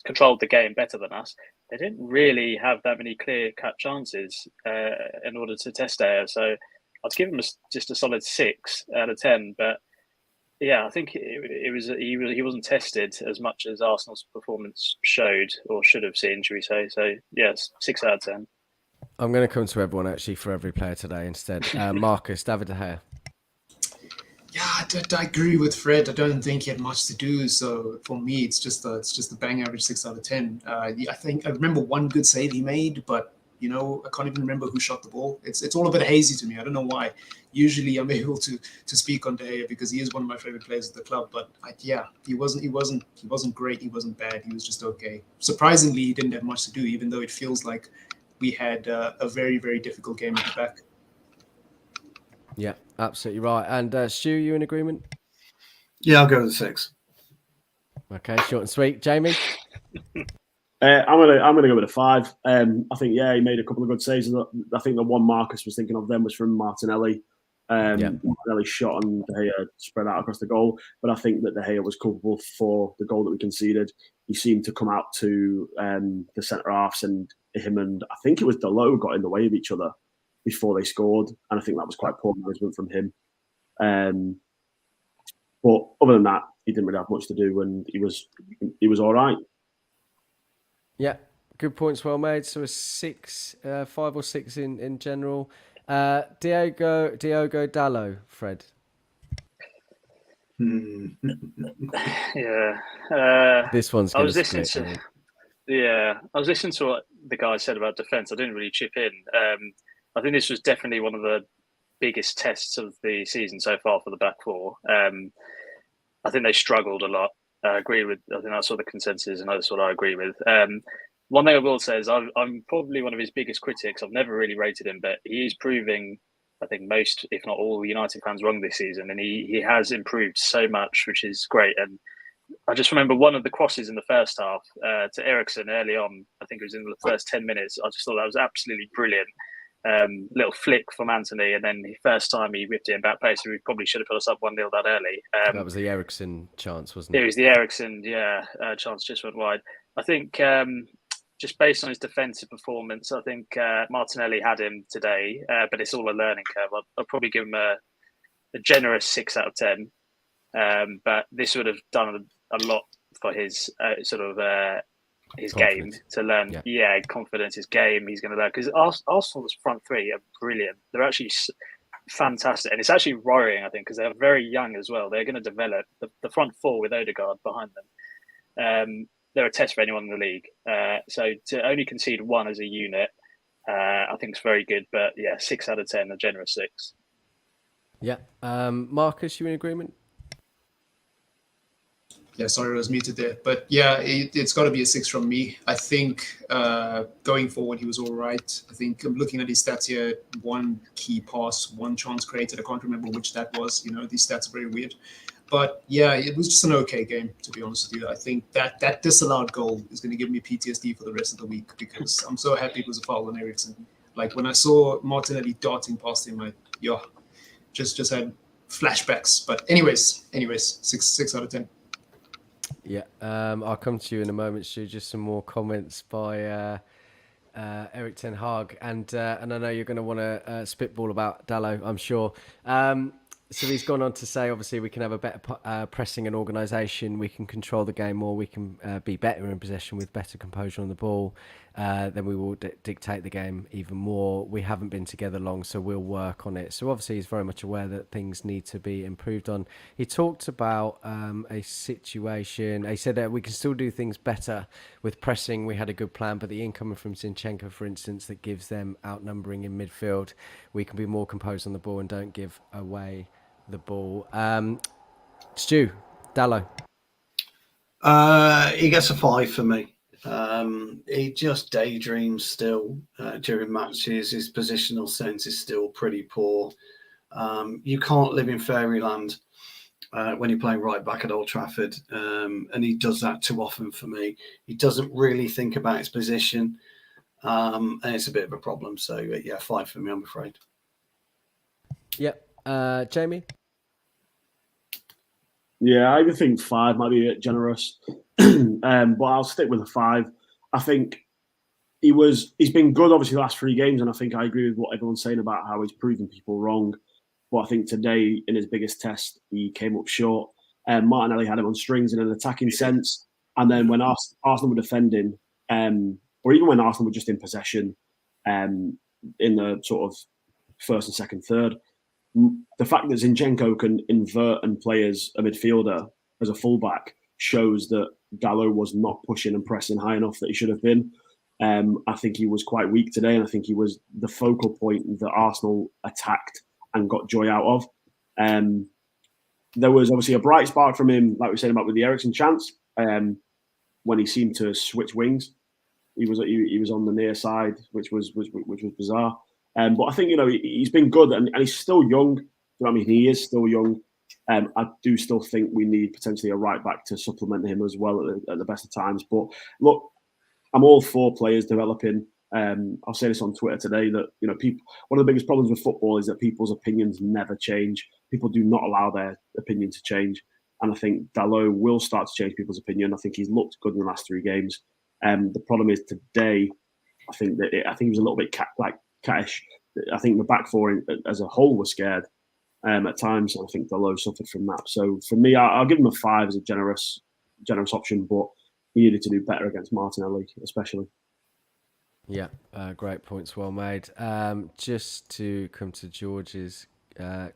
controlled the game better than us, they didn't really have that many clear-cut chances in order to test there. So I'd give him just a solid 6 out of 10. But yeah, I think he wasn't tested as much as Arsenal's performance showed, or should have seen, should we say? So yes, 6 out of 10. I'm going to come to everyone actually for every player today instead. Marcus, David De Gea. Yeah, I agree with Fred. I don't think he had much to do. So for me, it's just a bang average 6 out of 10. I remember one good save he made, but I can't even remember who shot the ball. It's all a bit hazy to me. I don't know why. Usually I'm able to speak on De Gea because he is one of my favorite players at the club. But he wasn't great. He wasn't bad. He was just okay. Surprisingly, he didn't have much to do, even though it feels like we had a very, very difficult game at the back. Yeah, absolutely right. And Stu, you in agreement? Yeah, I'll go with 6. Okay, short and sweet. Jamie? I'm gonna go with a 5. I think he made a couple of good saves. I think the one Marcus was thinking of then was from Martinelli. Martinelli shot and De Gea spread out across the goal. But I think that De Gea was culpable for the goal that we conceded. He seemed to come out to the centre halves, and him and I think it was Dalot got in the way of each other before they scored, and I think that was quite poor management from him. But other than that, he didn't really have much to do, and he was all right. Yeah, good points, well made. So a 6, 5 or 6 in general. Diogo Dalot, Fred. Yeah, this one's. I was listening to what the guy said about defence. I didn't really chip in. I think this was definitely one of the biggest tests of the season so far for the back four. I think they struggled a lot. I think that's what the consensus is, and that's what I agree with. One thing I will say is I'm probably one of his biggest critics. I've never really rated him, but he is proving, I think, most, if not all, United fans wrong this season, and he has improved so much, which is great. And I just remember one of the crosses in the first half to Eriksen early on. I think it was in the first 10 minutes. I just thought that was absolutely brilliant. Little flick from Antony, and then the first time he whipped it in back pace, we probably should have put us up 1-0 that early. That was the Eriksen chance, wasn't it? It was the Eriksen, chance just went wide. I think just based on his defensive performance, I think Martinelli had him today, but it's all a learning curve. I'll probably give him a generous 6 out of 10. But this would have done a lot for his his game to learn. Confidence, his game. He's going to learn, because Arsenal's front three are brilliant. They're actually fantastic, and it's actually worrying, I think, because they're very young as well. They're going to develop the front four with Odegaard behind them. They're a test for anyone in the league. So to only concede 1 as a unit, I think it's very good. But 6 out of 10, a generous 6. Yeah, Marcus, you in agreement? Yeah, sorry, I was muted there. But it's got to be a 6 from me. I think going forward, he was all right. I think I'm looking at his stats here. 1 key pass, 1 chance created. I can't remember which that was. These stats are very weird. But yeah, it was just an okay game, to be honest with you. I think that disallowed goal is going to give me PTSD for the rest of the week because I'm so happy it was a foul on Eriksen. Like when I saw Martinelli darting past him, just had flashbacks. But anyways, 6 out of 10. Yeah, I'll come to you in a moment, Stu. Just some more comments by Erik ten Hag, and I know you're going to want to spitball about Dalot, I'm sure. So he's gone on to say, obviously, we can have a better pressing and organisation. We can control the game more. We can be better in possession with better composure on the ball. Then we will dictate the game even more. We haven't been together long, so we'll work on it. So obviously, he's very much aware that things need to be improved on. He talked about a situation. He said that we can still do things better with pressing. We had a good plan, but the incoming from Zinchenko, for instance, that gives them outnumbering in midfield. We can be more composed on the ball and don't give away the ball. Stu, Dalot. He gets a 5 for me. He just daydreams still during matches. His positional sense is still pretty poor. You can't live in fairyland when you're playing right back at Old Trafford, and he does that too often for me. He doesn't really think about his position, and it's a bit of a problem. So yeah, 5 for me, I'm afraid. Yep. Jamie? Yeah, I even think 5 might be a bit generous, but I'll stick with a 5. I think he's been good, obviously, the last 3 games, and I think I agree with what everyone's saying about how he's proven people wrong. But I think today, in his biggest test, he came up short. Martinelli had him on strings in an attacking sense, and then when Arsenal were defending, or even when Arsenal were just in possession, in the sort of first and second third, the fact that Zinchenko can invert and play as a midfielder, as a fullback, shows that Dalot was not pushing and pressing high enough that he should have been. I think he was quite weak today, and I think he was the focal point that Arsenal attacked and got joy out of. There was obviously a bright spark from him, like we were saying about with the Eriksen chance, when he seemed to switch wings. He was on the near side, which was bizarre. But I think, he's been good, and he's still young. You know what I mean? He is still young. I do still think we need potentially a right back to supplement him as well at the best of times. But look, I'm all for players developing. I'll say this on Twitter today that people. One of the biggest problems with football is that people's opinions never change. People do not allow their opinion to change, and I think Dalot will start to change people's opinion. I think he's looked good in the last 3 games. The problem is today. I think he was a little bit cattish. I think the back four as a whole was scared at times, and I think Dalot suffered from that. So for me, I'll give him a 5 as a generous option, but he needed to do better against Martinelli, especially. Yeah, great points, well made. Just to come to George's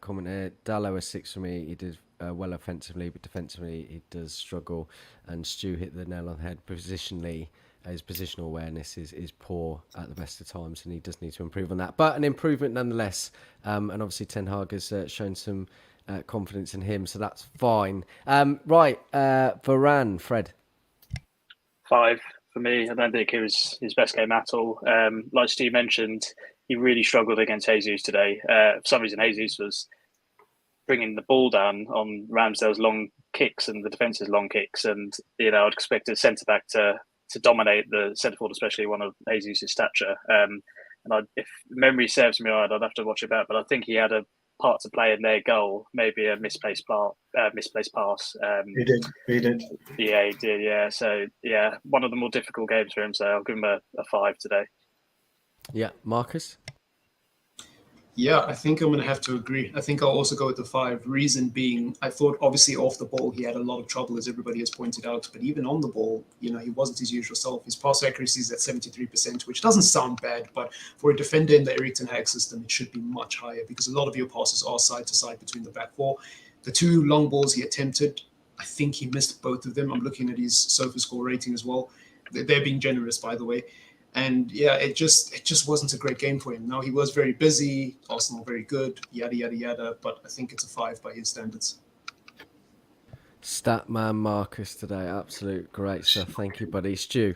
comment here, Dalot a 6 for me. He did well offensively, but defensively he does struggle. And Stu hit the nail on the head. Positionally, his positional awareness is poor at the best of times, and he does need to improve on that. But an improvement nonetheless. And obviously Ten Hag has shown some confidence in him, so that's fine. Right, Varane, Fred. 5 for me. I don't think it was his best game at all. Like Steve mentioned, he really struggled against Jesus today. For some reason, Jesus was bringing the ball down on Ramsdale's long kicks and the defence's long kicks, and I'd expect a centre back to dominate the centre forward, especially one of Jesus' stature. If memory serves me right, I'd have to watch it back, but I think he had a part to play in their goal, maybe a misplaced pass. He did. Yeah, he did. Yeah, so yeah, one of the more difficult games for him. So I'll give him a 5 today. Yeah, Marcus. Yeah, I think I'm going to have to agree. I think I'll also go with the 5. Reason being, I thought obviously off the ball he had a lot of trouble, as everybody has pointed out. But even on the ball, he wasn't his usual self. His pass accuracy is at 73%, which doesn't sound bad. But for a defender in the Erik ten Hag system, it should be much higher because a lot of your passes are side to side between the back four. The 2 long balls he attempted, I think he missed both of them. I'm looking at his SofaScore rating as well. They're being generous, by the way. And yeah, it just wasn't a great game for him. Now, he was very busy, Arsenal very good, yada, yada, yada, but I think it's a 5 by his standards. Statman Marcus today. Absolute great stuff. Thank you, buddy. Stu?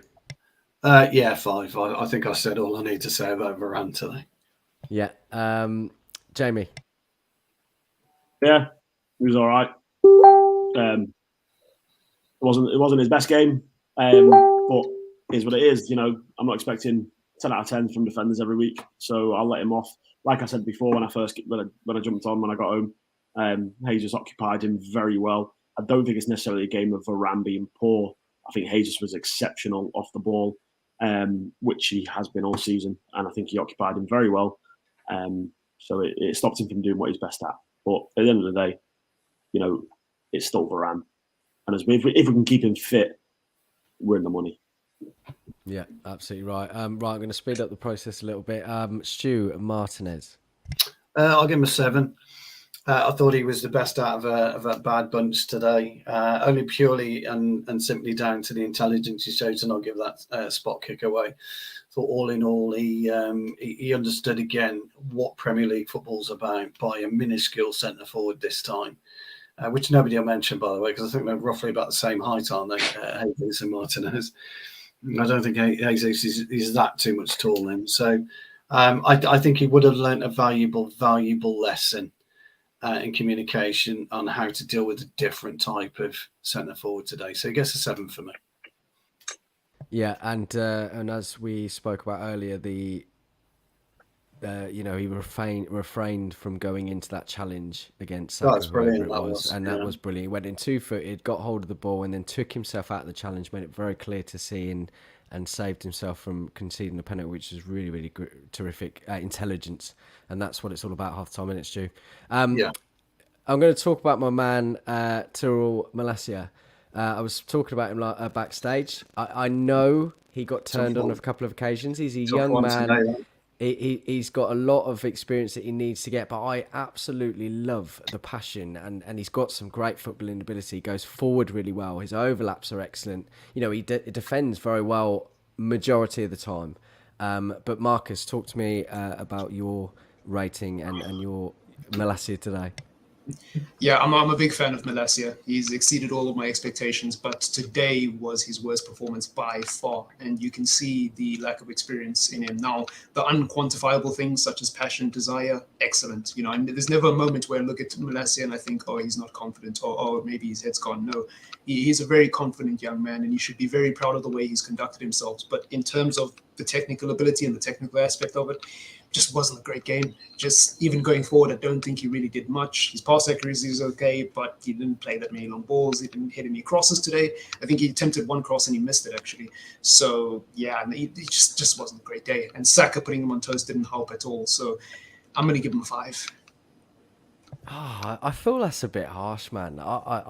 Yeah, 5. I think I said all I need to say about Varane today. Yeah. Jamie? Yeah, he was all right. It wasn't his best game, but it is what it is. I'm not expecting 10 out of 10 from defenders every week, so I'll let him off. Like I said before, when I jumped on when I got home, Jesus occupied him very well. I don't think it's necessarily a game of Varane being poor. I think Jesus was exceptional off the ball, which he has been all season, and I think he occupied him very well. So it stopped him from doing what he's best at. But at the end of the day, it's still Varane. And if we can keep him fit, we're in the money. Yeah, absolutely right. Right, I'm going to speed up the process a little bit. Stu Martinez. I'll give him a 7. I thought he was the best out of a bad bunch today, only purely and simply down to the intelligence he showed to not give that spot kick away. So all in all, he understood again what Premier League football's about by a minuscule centre forward this time. Which nobody will mention, by the way, because I think they're roughly about the same height, aren't they, Jesus and Martinez? I don't think Jesus is that too much taller than him. So I think he would have learnt a valuable lesson in communication on how to deal with a different type of centre forward today. So he gets a 7 for me. Yeah, and as we spoke about earlier, he refrained from going into that challenge against Saka, That's brilliant. That was brilliant. He went in 2-footed, got hold of the ball, and then took himself out of the challenge, made it very clear to see, and saved himself from conceding a penalty, which is really, really terrific intelligence, and that's what it's all about. Half-time minutes, Stu. Yeah. I'm going to talk about my man Tyrell Malacia. I was talking about him backstage. I know he got turned on a couple of occasions. He's a young man. He's got a lot of experience that he needs to get, but I absolutely love the passion, and he's got some great footballing ability. He goes forward really well. His overlaps are excellent. He defends very well majority of the time. But Marcus, talk to me about your rating and your Malacia today. Yeah, I'm a big fan of Malacia. He's exceeded all of my expectations, but today was his worst performance by far. And you can see the lack of experience in him. Now, the unquantifiable things such as passion, desire, excellent. And there's never a moment where I look at Malacia and I think, oh, he's not confident, or maybe his head's gone. No, he's a very confident young man, and he should be very proud of the way he's conducted himself. But in terms of the technical ability and the technical aspect of it, just wasn't a great game. Just even going forward, I don't think he really did much. His pass accuracy is okay, but he didn't play that many long balls. He didn't hit any crosses today. I think he attempted one cross and he missed it, actually. So, yeah, it just wasn't a great day. And Saka putting him on toast didn't help at all. So I'm going to give him a 5. I feel that's a bit harsh, man.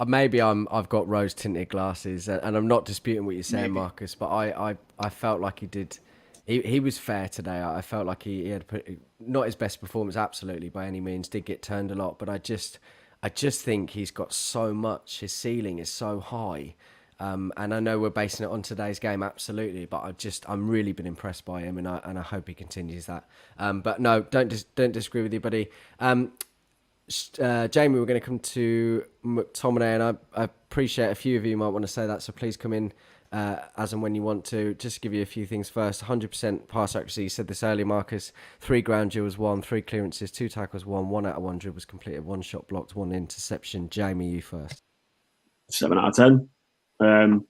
Maybe I've got rose-tinted glasses, and I'm not disputing what you're saying, Marcus, but I felt like he did... He was fair today. I felt like he had not his best performance, absolutely, by any means. Did get turned a lot, but I just think he's got so much. His ceiling is so high, and I know we're basing it on today's game, absolutely. But I'm really been impressed by him, and I hope he continues that. But no, don't disagree with you, buddy. Jamie, we're going to come to Mctominay, and I appreciate a few of you might want to say that, so please come in. As and when you want to. Just to give you a few things first, 100% pass accuracy. You said this earlier, Marcus. 3 ground duels, 1, 3 clearances, 2 tackles, 1 out of 1 dribbles completed, 1 shot blocked, 1 interception. Jamie, you first. 7 out of 10.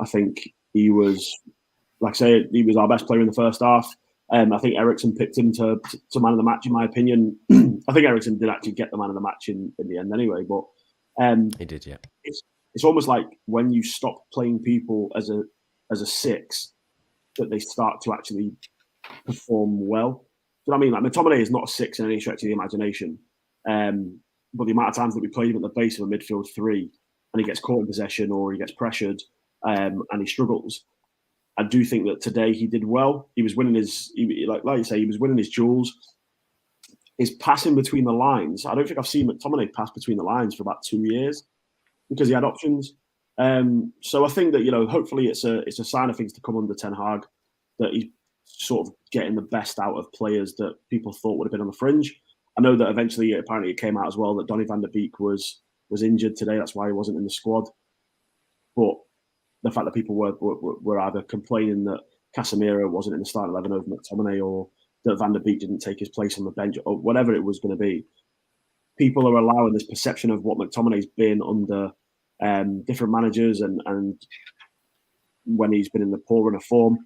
I think he was, like I say, he was our best player in the first half. I think Eriksen picked him to man of the match, in my opinion. I think Eriksen did actually get the man of the match in the end anyway, but he did, yeah. It's almost like when you stop playing people as a 6, that they start to actually perform well. Do you know what I mean? Like Mctominay is not a 6 in any stretch of the imagination. But the amount of times that we played him at the base of a midfield 3 and he gets caught in possession or he gets pressured and he struggles, I do think that today he did well. He was winning like you say, he was winning his duels. His passing between the lines, I don't think I've seen Mctominay pass between the lines for about 2 years, because he had options. So I think that, hopefully it's a sign of things to come under Ten Hag, that he's sort of getting the best out of players that people thought would have been on the fringe. I know that eventually, apparently it came out as well that Donny van der Beek was injured today. That's why he wasn't in the squad. But the fact that people were either complaining that Casemiro wasn't in the starting 11 over McTominay, or that Van der Beek didn't take his place on the bench, or whatever it was going to be, people are allowing this perception of what McTominay's been under different managers and when he's been in the poor run of form.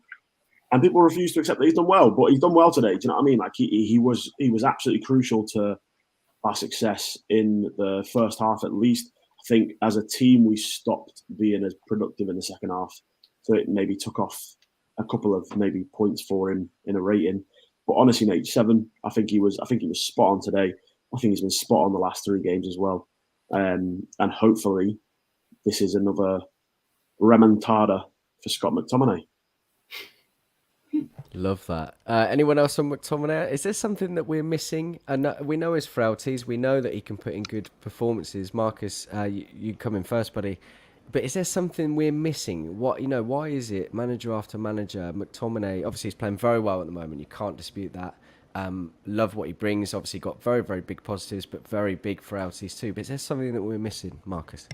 And people refuse to accept that he's done well, but he's done well today. Do you know what I mean? Like he was absolutely crucial to our success in the first half, at least. I think as a team we stopped being as productive in the second half, so it maybe took off a couple of maybe points for him in a rating. But honestly, mate, 7. I think he was spot on today. I think he's been spot on the last 3 games as well. And hopefully, this is another remontada for Scott McTominay. Love that. Anyone else on McTominay? Is there something that we're missing? And we know his frailties. We know that he can put in good performances. Marcus, you come in first, buddy. But is there something we're missing? Why is it manager after manager? McTominay, obviously, he's playing very well at the moment. You can't dispute that. Love what he brings. Obviously, got very, very big positives, but very big frailties too. But is there something that we're missing, Marcus?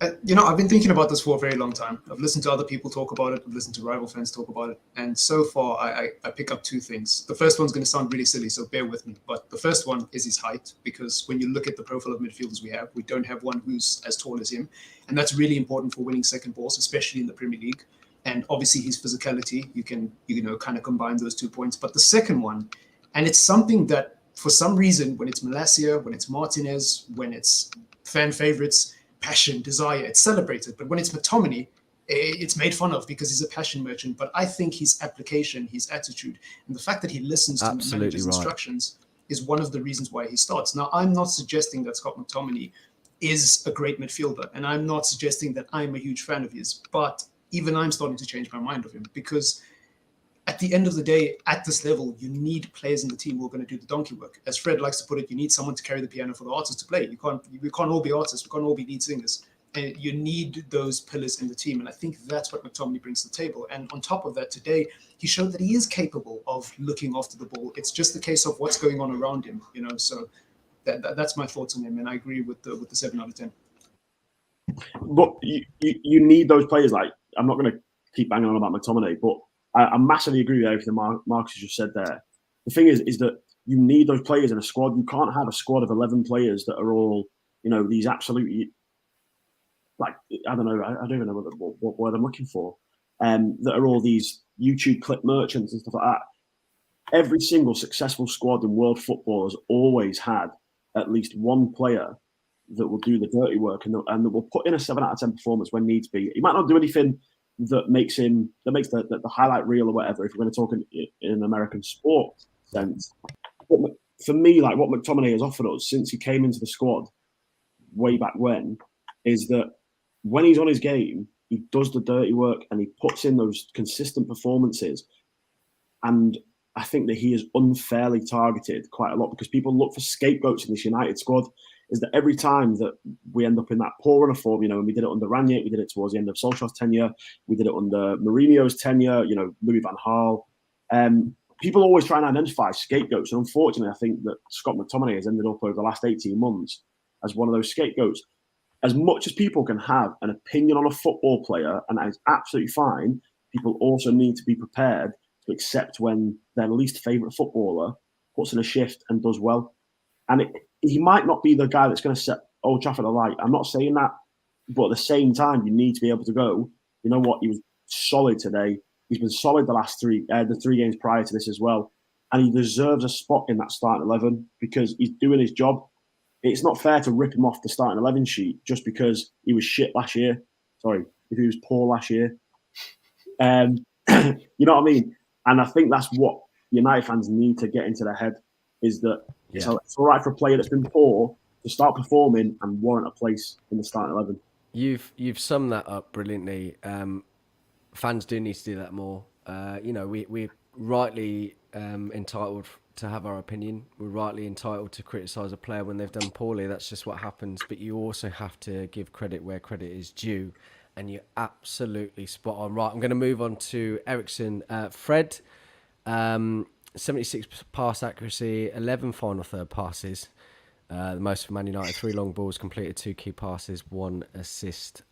I've been thinking about this for a very long time. I've listened to other people talk about it. I've listened to rival fans talk about it. And so far, I pick up 2 things. The first one's going to sound really silly, so bear with me. But the first one is his height, because when you look at the profile of midfielders we don't have one who's as tall as him. And that's really important for winning second balls, especially in the Premier League. And obviously his physicality, you can kind of combine those 2 points. But the second one, and it's something that for some reason, when it's Malacia, when it's Martinez, when it's fan favorites, passion, desire, it's celebrated. But when it's McTominay, it's made fun of because he's a passion merchant. But I think his application, his attitude, and the fact that he listens to the manager's instructions is one of the reasons why he starts. Now, I'm not suggesting that Scott McTominay is a great midfielder, and I'm not suggesting that I'm a huge fan of his, but even I'm starting to change my mind of him, because at the end of the day, at this level, you need players in the team who are going to do the donkey work. As Fred likes to put it, you need someone to carry the piano for the artists to play. We can't all be artists. We can't all be lead singers. And you need those pillars in the team. And I think that's what McTominay brings to the table. And on top of that, today, he showed that he is capable of looking after the ball. It's just a case of what's going on around him, So that's my thoughts on him. And I agree with the 7 out of 10. But you need those players. Like, I'm not going to keep banging on about McTominay, but I massively agree with everything Marcus just said there. The thing is that you need those players in a squad. You can't have a squad of 11 players that are all, these absolutely, like, I don't know, I don't even know what word I'm looking for, that are all these YouTube clip merchants and stuff like that. Every single successful squad in world football has always had at least one player that will do the dirty work and that will put in a 7 out of 10 performance when needs be. He might not do anything that makes the highlight reel or whatever, if we're going to talk in an American sport sense. But for me, like, what McTominay has offered us since he came into the squad way back when, is that when he's on his game, he does the dirty work and he puts in those consistent performances. And I think that he is unfairly targeted quite a lot, because people look for scapegoats in this United squad. Is that every time that we end up in that poor run of form, and we did it under Ranić, we did it towards the end of Solskjaer's tenure, we did it under Mourinho's tenure, Louis van Gaal. People always try and identify scapegoats. And unfortunately, I think that Scott McTominay has ended up over the last 18 months as one of those scapegoats. As much as people can have an opinion on a football player, and that is absolutely fine, people also need to be prepared to accept when their least favourite footballer puts in a shift and does well. And he might not be the guy that's going to set Old Trafford alight. I'm not saying that, but at the same time, you need to be able to go, you know what, he was solid today. He's been solid the 3 games prior to this as well. And he deserves a spot in that starting 11 because he's doing his job. It's not fair to rip him off the starting 11 sheet just because he was shit last year. Sorry, if he was poor last year. You know what I mean? And I think that's what United fans need to get into their head, is that it's all right for a player that's been poor to start performing and warrant a place in the starting 11. You've summed that up brilliantly. Fans do need to do that more. We're rightly entitled to have our opinion. We're rightly entitled to criticise a player when they've done poorly. That's just what happens. But you also have to give credit where credit is due. And you're absolutely spot on. Right, I'm going to move on to Ericsson. Fred, 76 pass accuracy, 11 final third passes. The most for Man United, 3 long balls completed, 2 key passes, 1 assist.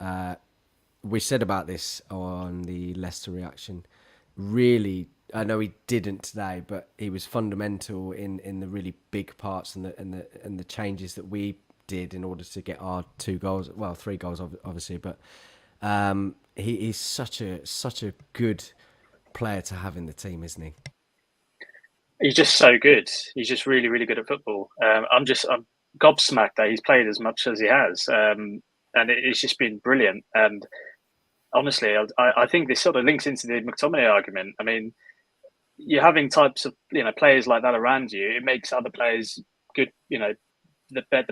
We said about this on the Leicester reaction. Really, I know he didn't today, but he was fundamental in the really big parts and the changes that we did in order to get our 2 goals. Well, 3 goals, obviously, but he's such a good player to have in the team, isn't he? He's just so good. He's just really, really good at football. I'm gobsmacked that he's played as much as he has, and it's just been brilliant. And honestly, I think this sort of links into the McTominay argument. I mean, you're having types of players like that around you. It makes other players good. The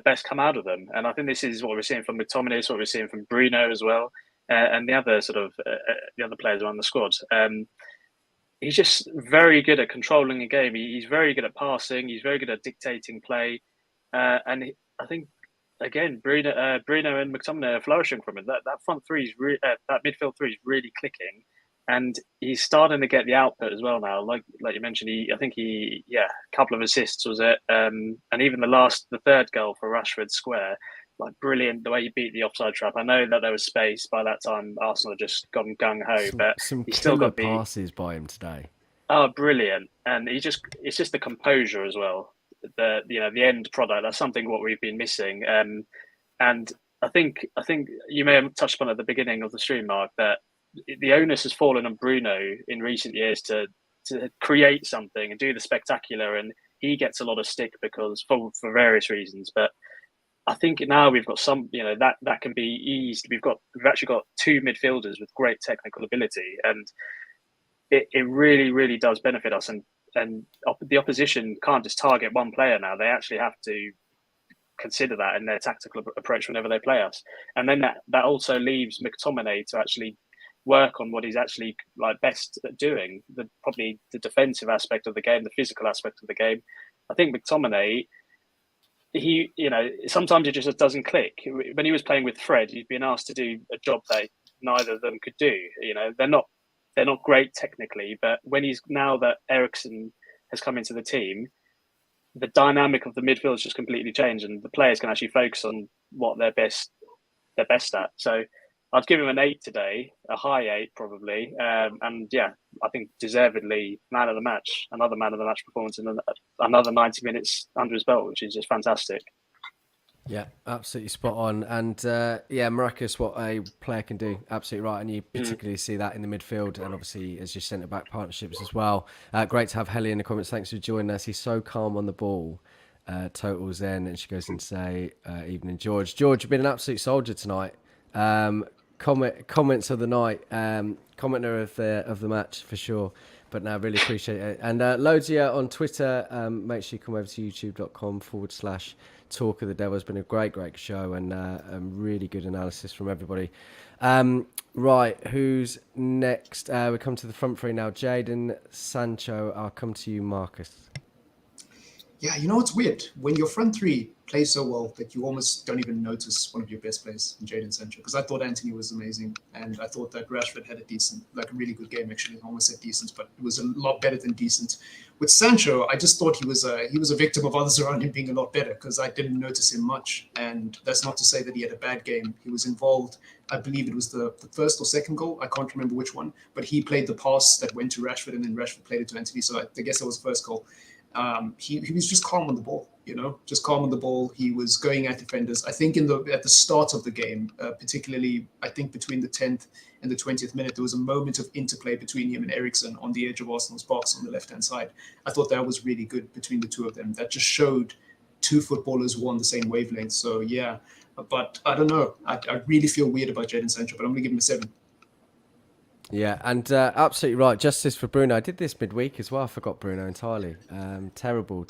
best come out of them, and I think this is what we're seeing from McTominay. It's what we're seeing from Bruno as well, and the other the other players around the squad. He's just very good at controlling a game. He's very good at passing. He's very good at dictating play, and I think again Bruno and McTominay are flourishing from it. That front three is that midfield three is really clicking, and he's starting to get the output as well now. Like you mentioned, a couple of assists was it, and even the third goal for Rashford square. Like brilliant the way he beat the offside trap. I know that there was space by that time. Arsenal had just gone gung ho, but some he still got passes by him today. Oh, brilliant! And it's just the composure as well. The end product. That's something what we've been missing. And I think you may have touched upon at the beginning of the stream, Mark, that the onus has fallen on Bruno in recent years to create something and do the spectacular, and he gets a lot of stick because for various reasons, but. I think now we've got some, that can be eased. We've actually got 2 midfielders with great technical ability, and it really, really does benefit us. And the opposition can't just target one player now; they actually have to consider that in their tactical approach whenever they play us. And then that also leaves McTominay to actually work on what he's actually best at doing, probably the defensive aspect of the game, the physical aspect of the game. I think McTominay. He, sometimes it just doesn't click. When he was playing with Fred, he'd been asked to do a job that neither of them could do. They're not great technically, but now that Eriksen has come into the team, the dynamic of the midfield has just completely changed, and the players can actually focus on what they're best at. So I'd give him an 8 today, a high 8 probably, and yeah, I think deservedly man of the match, another man of the match performance, and another 90 minutes under his belt, which is just fantastic. Yeah, absolutely spot on, and miraculous what a player can do. Absolutely right, and you particularly see that in the midfield, and obviously as your centre back partnerships as well. Great to have Helly in the comments. Thanks for joining us. He's so calm on the ball. Total zen, and she goes and say, "Evening, George. George, you've been an absolute soldier tonight." Comments of the night, commenter of the match for sure. But no, really appreciate it. And loads of you on Twitter. Make sure you come over to youtube.com/Talk of the Devil. It's been a great show, and really good analysis from everybody. Right, who's next? We come to the front three now. Jadon, Sancho. I'll come to you, Marcus. Yeah, it's weird when your front three plays so well that you almost don't even notice one of your best players in Jadon Sancho. Because I thought Antony was amazing, and I thought that Rashford had a really good game. Actually, I almost said decent, but it was a lot better than decent. With Sancho, I just thought he was a victim of others around him being a lot better because I didn't notice him much. And that's not to say that he had a bad game. He was involved. I believe it was the first or second goal. I can't remember which one, but he played the pass that went to Rashford, and then Rashford played it to Antony. So I guess that was the first goal. He was just calm on the ball, just calm on the ball. He was going at defenders. I think at the start of the game, particularly, I think between the 10th and the 20th minute, there was a moment of interplay between him and Eriksen on the edge of Arsenal's box on the left-hand side. I thought that was really good between the two of them. That just showed two footballers who were on the same wavelength. So, yeah, but I don't know. I really feel weird about Jadon Sancho, but I'm going to give him a 7. Yeah, and absolutely right. Justice for Bruno. I did this midweek as well. I forgot Bruno entirely. Terrible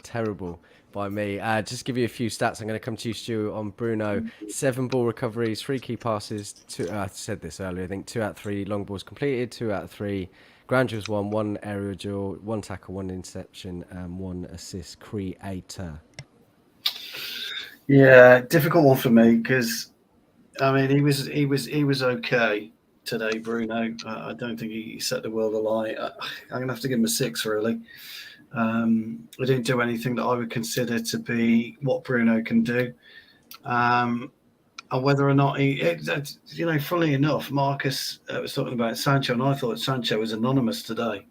by me. Just give you a few stats. I'm going to come to you, Stu, on Bruno. 7 ball recoveries, 3 key passes. 2, I said this earlier, I think 2 out of 3 long balls completed, 2 out of 3 ground duels won, 1 aerial duel, 1 tackle, 1 interception, and 1 assist creator. Yeah, difficult one for me because, I mean, he was okay today, Bruno. I don't think he set the world alight. I'm going to have to give him a 6, really. I didn't do anything that I would consider to be what Bruno can do. And whether or not funnily enough, Marcus was talking about Sancho, and I thought Sancho was anonymous today.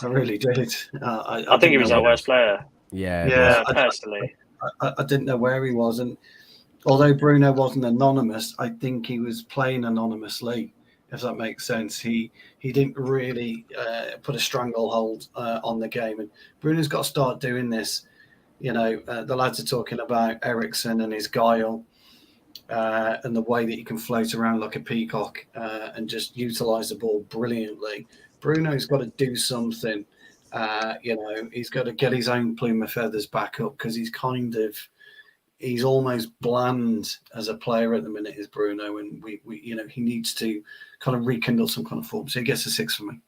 I really did. I think he was our worst player. Yeah. Personally. I didn't know where he was, and although Bruno wasn't anonymous, I think he was playing anonymously, if that makes sense. He didn't really put a stranglehold on the game, and Bruno's got to start doing this. The lads are talking about Eriksen and his guile, and the way that he can float around like a peacock and just utilise the ball brilliantly. Bruno's got to do something. He's got to get his own plume of feathers back up, because he's almost bland as a player at the minute, is Bruno, and we he needs to kind of rekindle some kind of form. So he gets a 6 for me.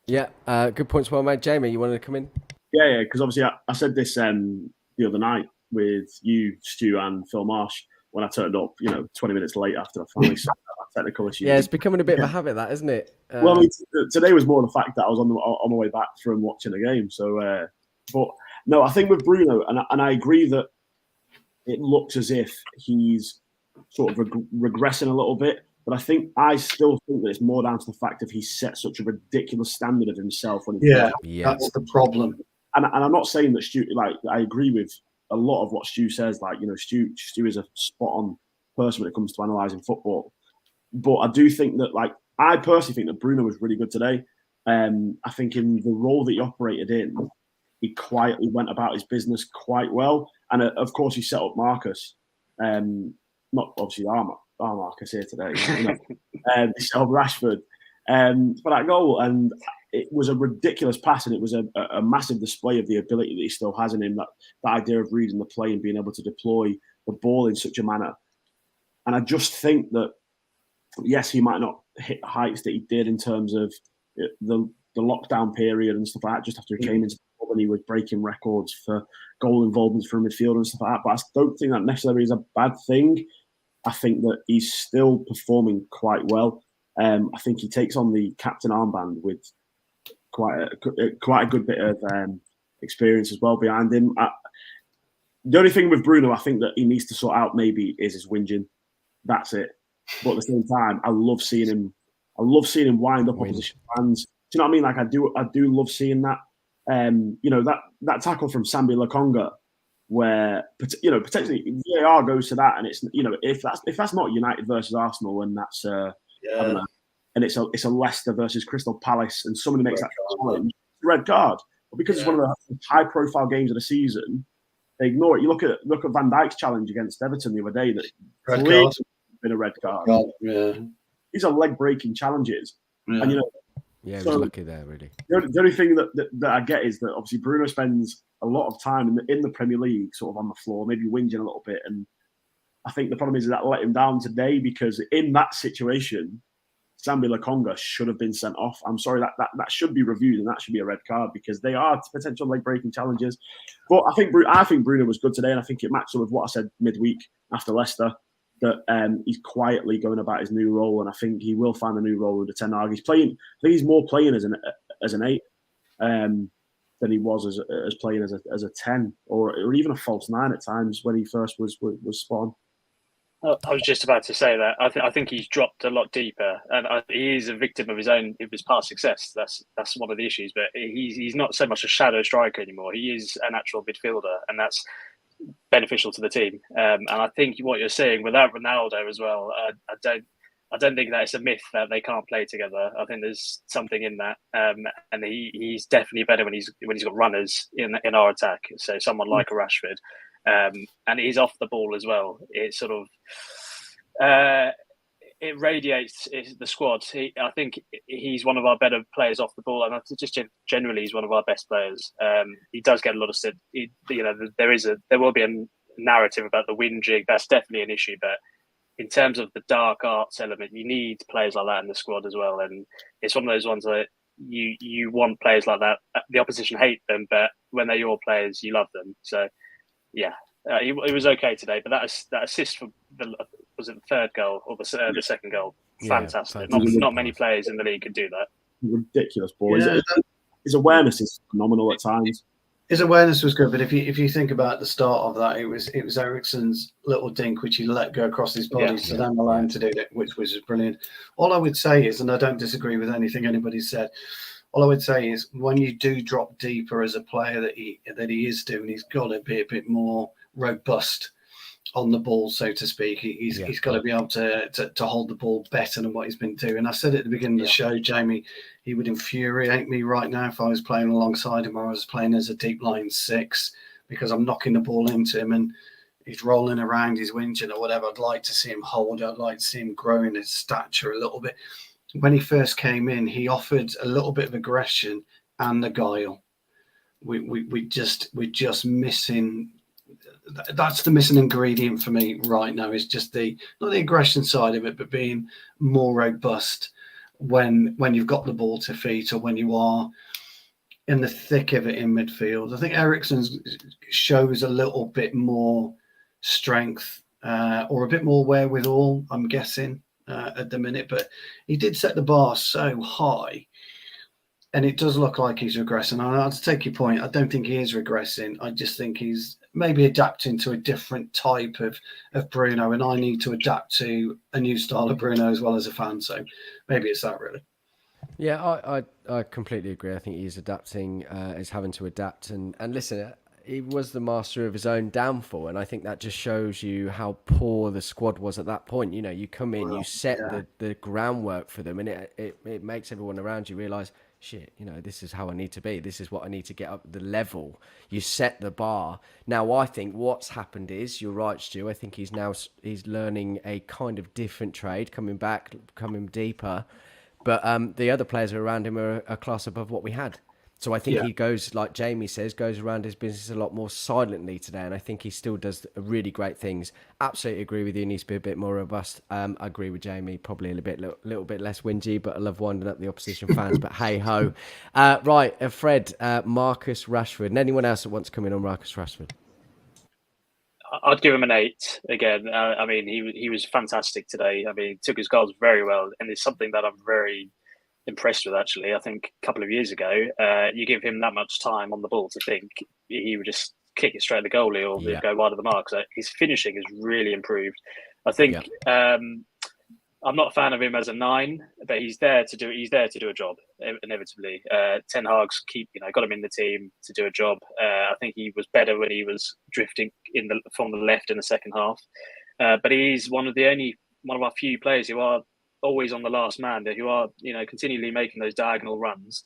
Yeah, good points well made. Jamie, you wanted to come in? Yeah, because obviously I said this the other night with you, Stu, and Phil Marsh when I turned up, 20 minutes late after I finally set that technical issue. Yeah, it's becoming a bit of a habit, that, isn't it? Well, I mean, today was more the fact that I was on my way back from watching a game. So, but no, I think with Bruno, and I agree that it looks as if he's sort of regressing a little bit. But I still think that it's more down to the fact that he set such a ridiculous standard of himself when he that's the problem. And I'm not saying that Stu, I agree with a lot of what Stu says. Stu is a spot on person when it comes to analysing football. But I do think that, I personally think that Bruno was really good today. I think in the role that he operated in, he quietly went about his business quite well. And of course, he set up Marcus. Not obviously our Marcus here today. He set up Rashford for that goal. And it was a ridiculous pass, and it was a massive display of the ability that he still has in him, that idea of reading the play and being able to deploy the ball in such a manner. And I just think that, yes, he might not hit the heights that he did in terms of the lockdown period and stuff like that, just after he came into the club and he was breaking records for goal involvement from midfield and stuff like that. But I don't think that necessarily is a bad thing. I think that he's still performing quite well. I think he takes on the captain armband with quite a good bit of experience as well behind him. The only thing with Bruno, I think that he needs to sort out maybe is his whinging. That's it. But at the same time, I love seeing him wind up opposition fans. Do you know what I mean? I do love seeing that. That tackle from Sambi Lokonga, where potentially VAR goes to that, and it's if that's not United versus Arsenal, and that's I don't know, and it's a Leicester versus Crystal Palace, and somebody makes that challenge, red card. But because it's one of the high-profile games of the season, they ignore it. You look at Van Dijk's challenge against Everton the other day, that clearly been a red card. These are leg-breaking challenges, and he was lucky there, really. The only thing that I get is that obviously Bruno spends a lot of time in the Premier League, sort of on the floor, maybe whinging a little bit, and I think the problem is that let him down today, because in that situation, Sambi Lokonga should have been sent off. I'm sorry, that should be reviewed, and that should be a red card, because they are potential leg-breaking challenges. But I think Bruno was good today, and I think it matched up with what I said midweek after Leicester, that he's quietly going about his new role, and I think he will find a new role under Ten Hag. I think he's more playing as an 8 than he was as playing as a 10 or even a false 9 at times when he first was spawned. I was just about to say that. I think he's dropped a lot deeper, and he is a victim of his past success. That's one of the issues. But he's not so much a shadow striker anymore. He is an actual midfielder, and that's beneficial to the team. And I think what you're saying without Ronaldo as well, I don't think that it's a myth that they can't play together. I think there's something in that, and he's definitely better when he's got runners in our attack. So someone like a Rashford. And he's off the ball as well. It sort of it radiates the squad. I think he's one of our better players off the ball, and just generally he's one of our best players. He does get a lot of there will be a narrative about the whinging. That's definitely an issue, but in terms of the dark arts element, you need players like that in the squad as well. And it's one of those ones that you want players like that. The opposition hate them, but when they're your players, you love them. So. Yeah, it was okay today, but that assist for was it the third goal or the second goal? Fantastic. Not many players in the league could do that. Ridiculous ball. Yeah. His awareness is phenomenal at times. His awareness was good, but if you think about the start of that, it was Eriksen's little dink which he let go across his body to then allow him to do it, which was brilliant. All I would say is, and I don't disagree with anything anybody said, all I would say is when you do drop deeper as a player that he is doing, he's got to be a bit more robust on the ball, so to speak. He's got to be able to hold the ball better than what he's been doing. I said at the beginning of the show, Jamie, he would infuriate me right now if I was playing alongside him or I was playing as a deep line 6, because I'm knocking the ball into him and he's rolling around, he's whinging or whatever. I'd like to see him hold. I'd like to see him grow in his stature a little bit. When he first came in, he offered a little bit of aggression and the guile. We're just missing. That's the missing ingredient for me right now. Is just not the aggression side of it, but being more robust when you've got the ball to feet or when you are in the thick of it in midfield. I think Eriksen shows a little bit more strength or a bit more wherewithal, I'm guessing, at the minute. But he did set the bar so high. And it does look like he's regressing. I'll take your point. I don't think he is regressing. I just think he's maybe adapting to a different type of Bruno. And I need to adapt to a new style of Bruno as well as a fan. So maybe it's that, really. Yeah, I completely agree. I think he's adapting, is having to adapt. And listen, he was the master of his own downfall. And I think that just shows you how poor the squad was at that point. You know, you come in, you set the groundwork for them, and it makes everyone around you realise, shit, you know, this is how I need to be. This is what I need to get up the level. You set the bar. Now, I think what's happened is, you're right, Stu, I think he's learning a kind of different trade, coming back, coming deeper. But the other players around him are a class above what we had. So I think he goes, like Jamie says, goes around his business a lot more silently today. And I think he still does really great things. Absolutely agree with you. He needs to be a bit more robust. I agree with Jamie, probably a little bit less whingy, but I love winding up the opposition fans. But hey ho. Right, Fred, Marcus Rashford, and anyone else that wants to come in on Marcus Rashford? I'd give him an 8 again. I mean, he was fantastic today. I mean, he took his goals very well, and it's something that I'm very impressed with, actually. I think a couple of years ago, you give him that much time on the ball to think, he would just kick it straight at the goalie or go wide of the mark. So his finishing has really improved. I think I'm not a fan of him as a 9, but he's there to do a job inevitably. Ten Hag's got him in the team to do a job. I think he was better when he was drifting from the left in the second half. But he's one of our few players who are always on the last man, who are continually making those diagonal runs.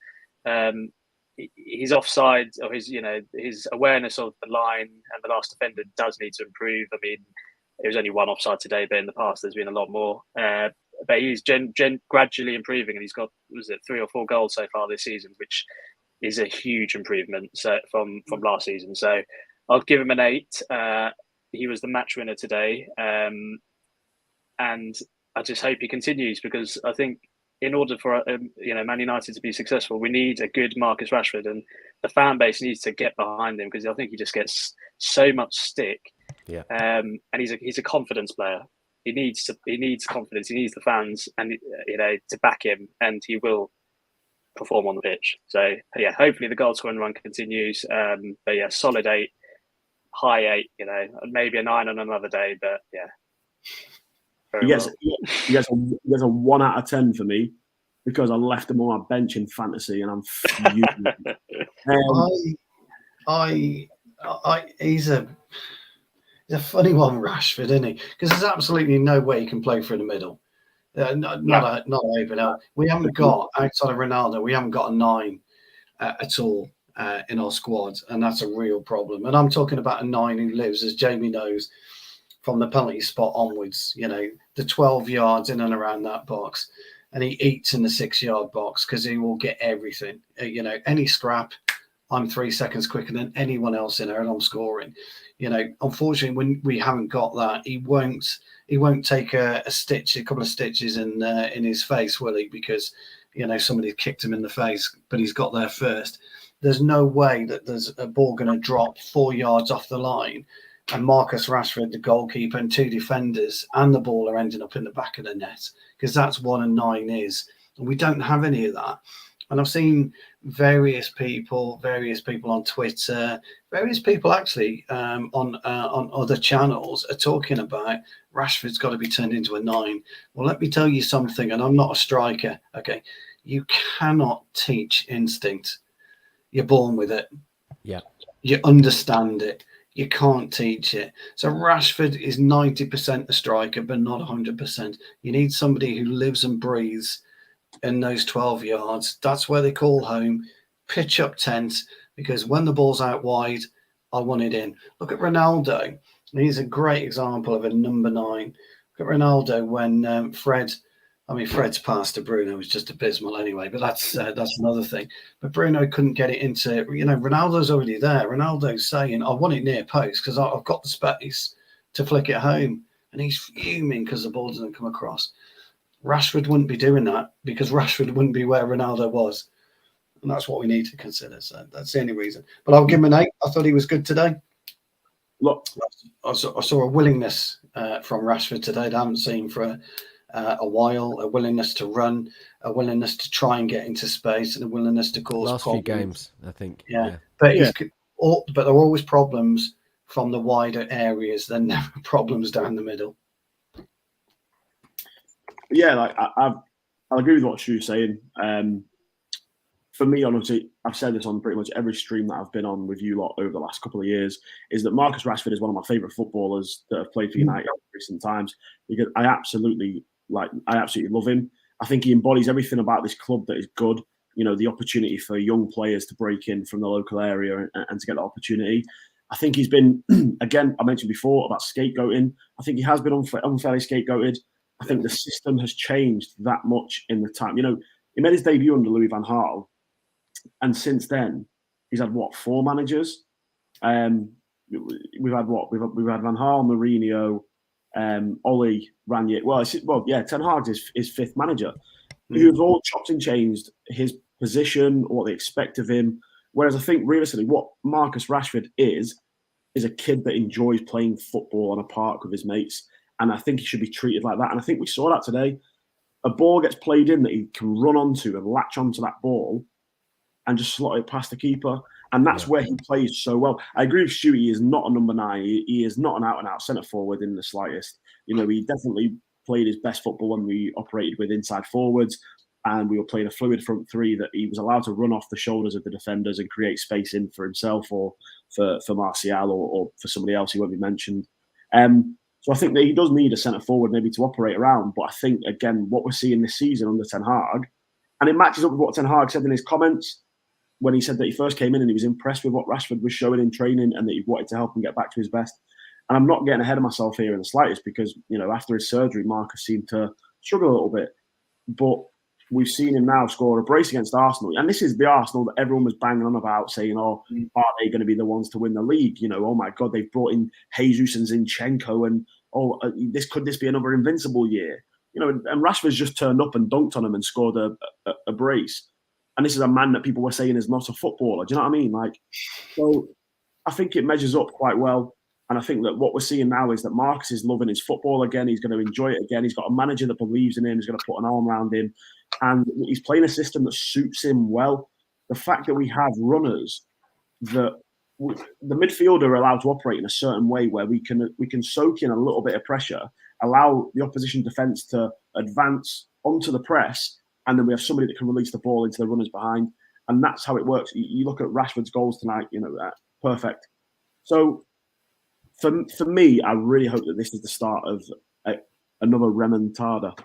His offside, or his awareness of the line and the last defender does need to improve. I mean, it was only one offside today, but in the past there's been a lot more. But he's gradually improving, and he's got 3 or 4 goals so far this season, which is a huge improvement from last season. So I'll give him an 8. He was the match winner today, and I just hope he continues, because I think in order for Man United to be successful, we need a good Marcus Rashford, and the fan base needs to get behind him, because I think he just gets so much stick. Yeah. And he's a confidence player. He needs confidence. He needs the fans and to back him, and he will perform on the pitch. So yeah, hopefully the goal scoring run continues. But yeah, solid 8, high 8. Maybe a 9 on another day, but yeah. He gets a 1 out of 10 for me, because I left him on my bench in fantasy, and I'm fuming. He's a funny one, Rashford, isn't he? Because there's absolutely no way he can play for the middle. Not open up. We haven't got, outside of Ronaldo, we haven't got a 9 at all in our squad, and that's a real problem. And I'm talking about a 9 who lives, as Jamie knows, from the penalty spot onwards, the 12 yards in and around that box, and he eats in the 6-yard box, because he will get everything. Any scrap, I'm 3 seconds quicker than anyone else in there, and I'm scoring. Unfortunately, when we haven't got that, he won't take a couple of stitches in his face, will he? Because somebody kicked him in the face, but he's got there first. There's no way that there's a ball going to drop 4 yards off the line, and Marcus Rashford, the goalkeeper, and 2 defenders, and the ball are ending up in the back of the net, because that's what a 9 is. And we don't have any of that. And I've seen various people on Twitter, various people actually on other channels are talking about Rashford's got to be turned into a 9. Well, let me tell you something, and I'm not a striker, okay? You cannot teach instinct. You're born with it. Yeah. You understand it. You can't teach it. So Rashford is 90% a striker, but not 100%. You need somebody who lives and breathes in those 12 yards. That's where they call home. Pitch up tent, because when the ball's out wide, I want it in. Look at Ronaldo. He's a great example of a number 9. Look at Ronaldo when Fred's pass to Bruno was just abysmal anyway, but that's another thing. But Bruno couldn't get it into, Ronaldo's already there. Ronaldo's saying, I want it near post because I've got the space to flick it home. And he's fuming because the ball doesn't come across. Rashford wouldn't be doing that because Rashford wouldn't be where Ronaldo was. And that's what we need to consider. So that's the only reason. But I'll give him an 8. I thought he was good today. Look, I saw a willingness from Rashford today that I haven't seen for a while, a willingness to run, a willingness to try and get into space, and a willingness to cause last problems. few games, I think. Yeah. But there are always problems from the wider areas, then never problems down the middle. Yeah, like I agree with what Stu's saying. For me, honestly, I've said this on pretty much every stream that I've been on with you lot over the last couple of years, is that Marcus Rashford is one of my favourite footballers that have played for United in recent times, because I absolutely love him. I think he embodies everything about this club that is good. The opportunity for young players to break in from the local area and to get that opportunity. I think he's been, again, I mentioned before about scapegoating. I think he has been unfairly scapegoated. I think the system has changed that much in the time. He made his debut under Louis van Gaal, and since then he's had 4 managers. We've had Van Gaal, Mourinho, Oli, Ranieri. Ten Hag's his 5th manager, who've all chopped and changed his position, what they expect of him. Whereas I think realistically, what Marcus Rashford is a kid that enjoys playing football on a park with his mates, and I think he should be treated like that. And I think we saw that today. A ball gets played in that he can run onto and latch onto that ball and just slot it past the keeper. And that's where he plays so well. I agree with Stu, he is not a number 9. He is not an out-and-out centre-forward in the slightest. He definitely played his best football when we operated with inside forwards, and we were playing a fluid front 3 that he was allowed to run off the shoulders of the defenders and create space in for himself or for Martial or for somebody else who won't be mentioned. So I think that he does need a centre-forward maybe to operate around. But I think, again, what we're seeing this season under Ten Hag, and it matches up with what Ten Hag said in his comments when he said that he first came in and he was impressed with what Rashford was showing in training and that he wanted to help him get back to his best. And I'm not getting ahead of myself here in the slightest because, after his surgery, Marcus seemed to struggle a little bit. But we've seen him now score a brace against Arsenal. And this is the Arsenal that everyone was banging on about, saying, are they going to be the ones to win the league? Oh my God, they've brought in Jesus and Zinchenko and, could this be another invincible year? And Rashford's just turned up and dunked on him and scored a brace. And this is a man that people were saying is not a footballer. Do you know what I mean? So I think it measures up quite well. And I think that what we're seeing now is that Marcus is loving his football again. He's going to enjoy it again. He's got a manager that believes in him. He's going to put an arm around him. And he's playing a system that suits him well. The fact that we have runners that the midfielder are allowed to operate in a certain way where we can soak in a little bit of pressure, allow the opposition defence to advance onto the press, and then we have somebody that can release the ball into the runners behind. And that's how it works. You look at Rashford's goals tonight, perfect. So for me, I really hope that this is the start of another remontada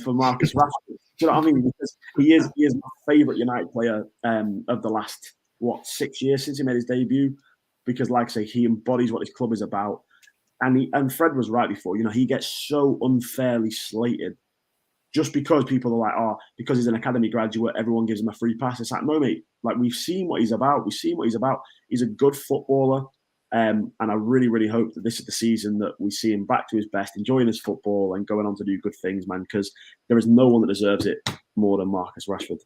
for Marcus Rashford. Do you know what I mean? Because he is my favourite United player of the last 6 years since he made his debut. Because, like I say, he embodies what this club is about. And Fred was right before. He gets so unfairly slated just because people are like, because he's an academy graduate, everyone gives him a free pass. It's like, no, mate. We've seen what he's about. He's a good footballer. And I really, really hope that this is the season that we see him back to his best, enjoying his football and going on to do good things, man, because there is no one that deserves it more than Marcus Rashford.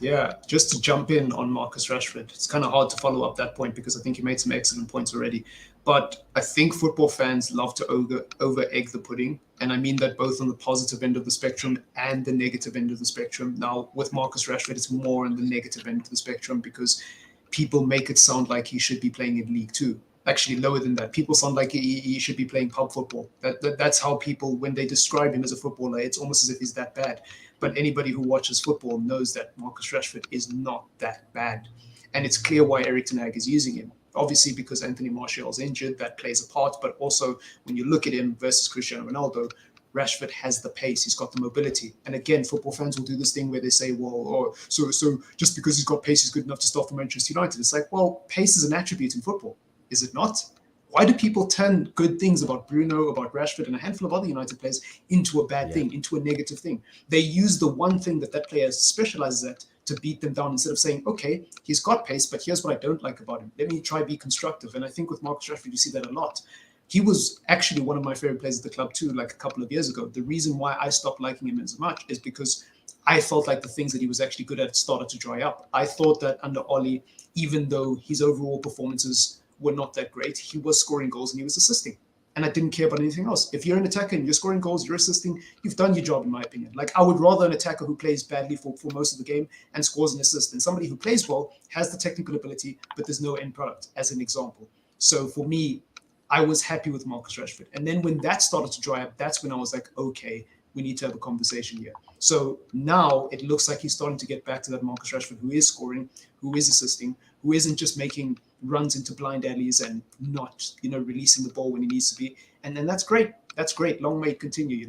Yeah, just to jump in on Marcus Rashford, it's kind of hard to follow up that point because I think you made some excellent points already. But I think football fans love to over-egg the pudding. And I mean that both on the positive end of the spectrum and the negative end of the spectrum. Now, with Marcus Rashford, it's more on the negative end of the spectrum because people make it sound like he should be playing in League Two. Actually, lower than that. People sound like he should be playing pub football. That's how people, when they describe him as a footballer, it's almost as if he's that bad. But anybody who watches football knows that Marcus Rashford is not that bad. And it's clear why Erik ten Hag is using him. Obviously, because Anthony Martial's injured, that plays a part. But also, when you look at him versus Cristiano Ronaldo, Rashford has the pace, he's got the mobility. And again, football fans will do this thing where they say, well, so just because he's got pace, he's good enough to start for Manchester United. It's like, well, pace is an attribute in football, is it not? Why do people turn good things about Bruno, about Rashford, and a handful of other United players into a bad thing, into a negative thing? They use the one thing that player specializes at to beat them down instead of saying, okay, he's got pace, but here's what I don't like about him. Let me try be constructive. And I think with Marcus Rashford, you see that a lot. He was actually one of my favorite players at the club too, like a couple of years ago. The reason why I stopped liking him as much is because I felt like the things that he was actually good at started to dry up. I thought that under Oli, even though his overall performances were not that great, he was scoring goals and he was assisting. And I didn't care about anything else. If you're an attacker and you're scoring goals, you're assisting, you've done your job, in my opinion. Like, I would rather an attacker who plays badly for most of the game and scores an assist than somebody who plays well, has the technical ability, but there's no end product, as an example. So for me, I was happy with Marcus Rashford. And then when that started to dry up, that's when I was like, okay, we need to have a conversation here. So now it looks like he's starting to get back to that Marcus Rashford who is scoring, who is assisting, who isn't just making runs into blind alleys and not, releasing the ball when he needs to be. And then that's great. That's great. Long may it continue,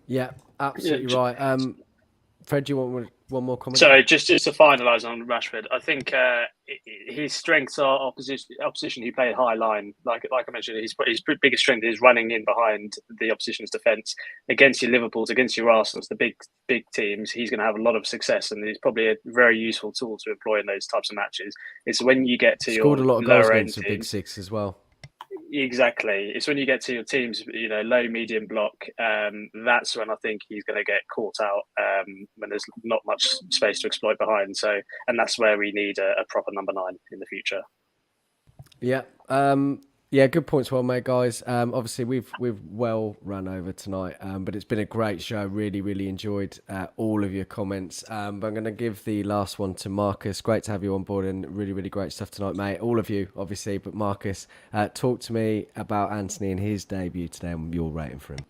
Yeah, absolutely right. Fred, do you want one more comment? Sorry, just to finalise on Rashford, I think his strengths are opposition who play high line. Like I mentioned, his biggest strength is running in behind the opposition's defence. Against your Liverpools, against your Arsenals, the big teams, he's going to have a lot of success, and he's probably a very useful tool to employ in those types of matches. It's when you get to scored your a lot of goals lower against end the Big Six as well. Exactly. It's when you get to your teams, low, medium block. That's when I think he's going to get caught out when there's not much space to exploit behind. So, and that's where we need a proper number 9 in the future. Yeah. Yeah, good points, well made, guys. Obviously, we've well run over tonight, but it's been a great show. Really, really enjoyed all of your comments. But I'm going to give the last one to Marcus. Great to have you on board, and really, really great stuff tonight, mate. All of you, obviously, but Marcus, talk to me about Antony and his debut today and your rating for him.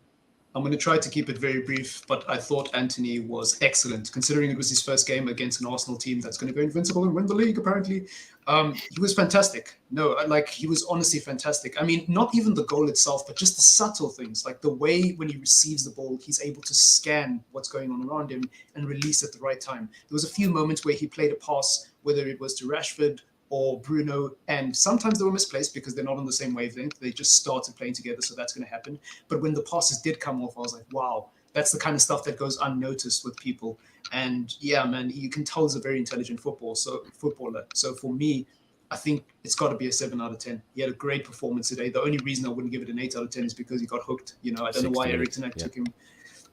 I'm going to try to keep it very brief, but I thought Antony was excellent, considering it was his first game against an Arsenal team that's going to go invincible and win the league, apparently. He was fantastic. No, he was honestly fantastic. I mean, not even the goal itself, but just the subtle things, like the way when he receives the ball, he's able to scan what's going on around him and release at the right time. There was a few moments where he played a pass, whether it was to Rashford or Bruno, and sometimes they were misplaced because they're not on the same wavelength. They just started playing together, so that's going to happen. But when the passes did come off, I was like, wow, that's the kind of stuff that goes unnoticed with people. And yeah, man, you can tell he's a very intelligent footballer. So for me, I think it's got to be a 7 out of 10. He had a great performance today. The only reason I wouldn't give it an 8 out of 10 is because he got hooked. I don't know why Erik ten Hag took him.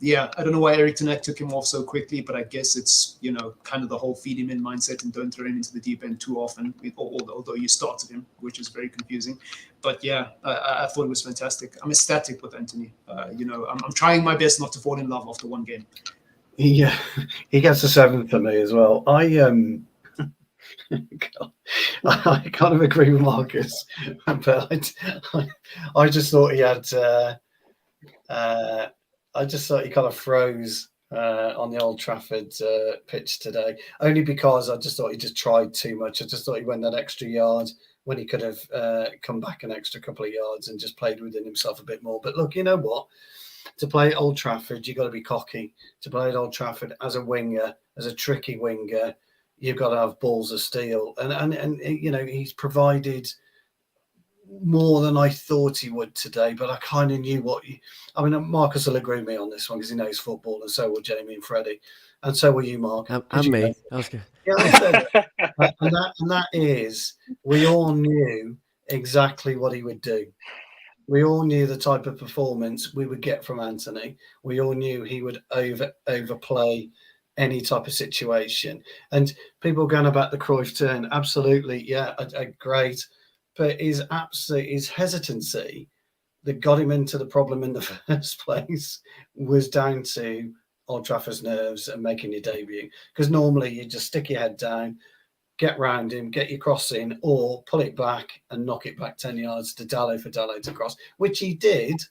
Yeah, I don't know why Erik ten Hag took him off so quickly, but I guess it's, kind of the whole feed him in mindset and don't throw him into the deep end too often, although you started him, which is very confusing. But yeah, I thought it was fantastic. I'm ecstatic with Antony. I'm trying my best not to fall in love after one game. Yeah, he gets a 7 for me as well. I kind of agree with Marcus, but I just thought he had... I just thought he kind of froze on the Old Trafford pitch today, only because I just thought he just tried too much. I just thought he went that extra yard when he could have come back an extra couple of yards and just played within himself a bit more. But look, you know what? To play at Old Trafford, you've got to be cocky. To play at Old Trafford as a winger, as a tricky winger, you've got to have balls of steel. And he's provided more than I thought he would today, but I kind of knew Marcus will agree with me on this one because he knows football, and so will Jamie and Freddie, and so will you, Mark. And me. I was good. Yeah, I said it. and that is, we all knew exactly what he would do. We all knew the type of performance we would get from Antony. We all knew he would overplay any type of situation. And people going about the Cruyff turn, absolutely, yeah, great. But his hesitancy that got him into the problem in the first place was down to Old Trafford's nerves and making your debut. Because normally you just stick your head down, get round him, get your cross in, or pull it back and knock it back 10 yards to Dalot for Dalot to cross, which he did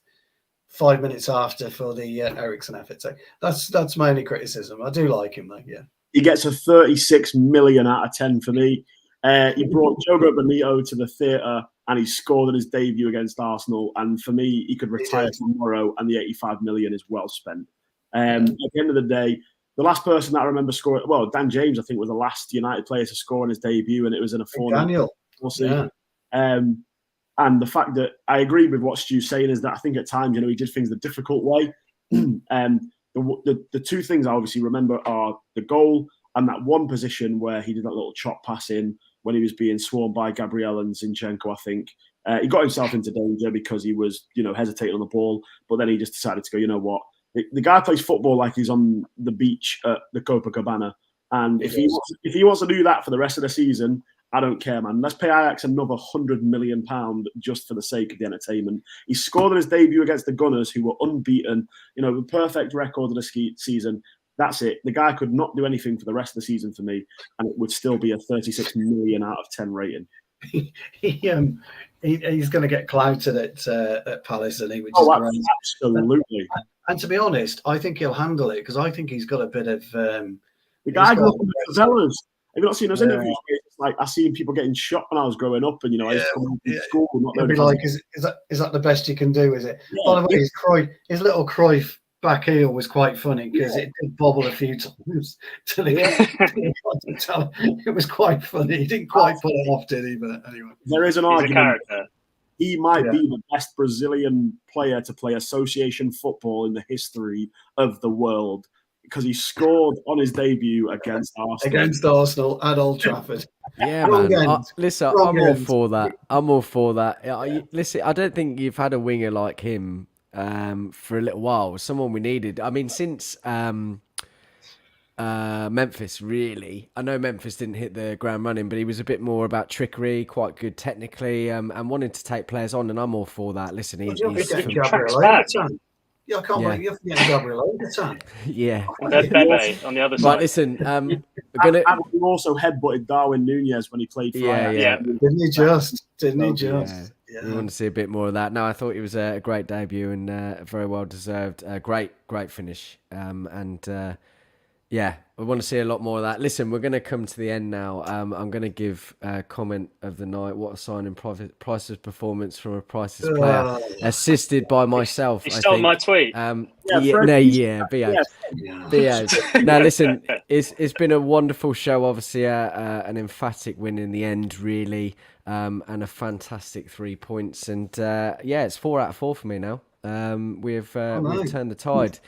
5 minutes after for the Eriksen effort. So that's my only criticism. I do like him though, yeah. He gets a 36 million out of 10 for me. He brought Diogo Bonito to the theatre and he scored in his debut against Arsenal. And for me, he could retire tomorrow and the 85 million is well spent. At the end of the day, the last person that I remember scoring, well, Dan James, I think, was the last United player to score in his debut, and it was in a 4-0. Daniel. Yeah. And the fact that I agree with what Stu's saying is that I think at times, he did things the difficult way. The two things I obviously remember are the goal and that one position where he did that little chop pass in when he was being swarmed by Gabriel and Zinchenko, I think. He got himself into danger because he was, hesitating on the ball, but then he just decided to go, you know what? The guy plays football like he's on the beach at the Copacabana. And if he wants to do that for the rest of the season, I don't care, man. Let's pay Ajax another £100 million just for the sake of the entertainment. He scored in his debut against the Gunners, who were unbeaten, the perfect record of the season. That's it. The guy could not do anything for the rest of the season for me, and it would still be a 36 million out of 10 rating. He's going to get clouted at Palace, and he which is great. Absolutely. And to be honest, I think he'll handle it because I think he's got a bit of. The guy grew up in the Gazellas. Have you not seen those interviews? It's like I seen people getting shot when I was growing up, and I used to come home from school. Not be like, is that the best you can do? Is it? Yeah. By the way, his little Cruyff back heel was quite funny because it did bobble a few times. It was quite funny. He didn't quite pull it off, did he? But anyway, there is an argument. He might be the best Brazilian player to play association football in the history of the world because he scored on his debut against Arsenal at Old Trafford. Yeah, man. Listen, I'm all for that. Listen, I don't think you've had a winger like him for a little while. Someone we needed. I mean, since Memphis, really. I know Memphis didn't hit the ground running, but he was a bit more about trickery, quite good technically, and wanting to take players on, and I'm all for that. Listen, he's I can't believe you're forgetting Gabriel Overton. Yeah. Bebe on the other side. Right, listen, and he also headbutted Darwin Nunez when he played for Yeah. Didn't he just? Yeah. We want to see a bit more of that. No, I thought it was a great debut and very well deserved. Great finish. Yeah, we want to see a lot more of that. Listen, we're going to come to the end now. I'm going to give a comment of the night. What a signing Price's performance from a Price's player, assisted by myself. You stole my tweet. BS. Now, listen, it's been a wonderful show. Obviously, an emphatic win in the end, really, and a fantastic 3 points. And it's 4 out of 4 for me now. We've turned the tide,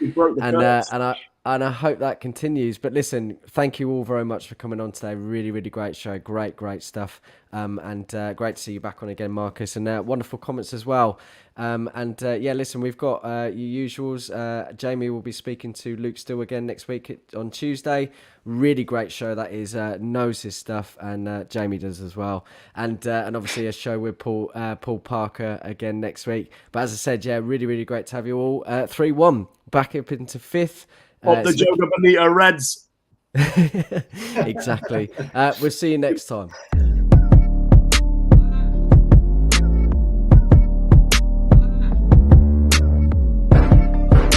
and I hope that continues. But listen, thank you all very much for coming on today. Really, really great show. Great stuff. And great to see you back on again, Marcus. And wonderful comments as well. Listen, we've got your usuals. Jamie will be speaking to Luke Still again next week on Tuesday. Really great show that is. Knows his stuff, and Jamie does as well. And obviously a show with Paul Parker again next week. But as I said, really, really great to have you all. 3-1 back up into 5th. The Diogo Bonito Reds. Exactly. We'll see you next time.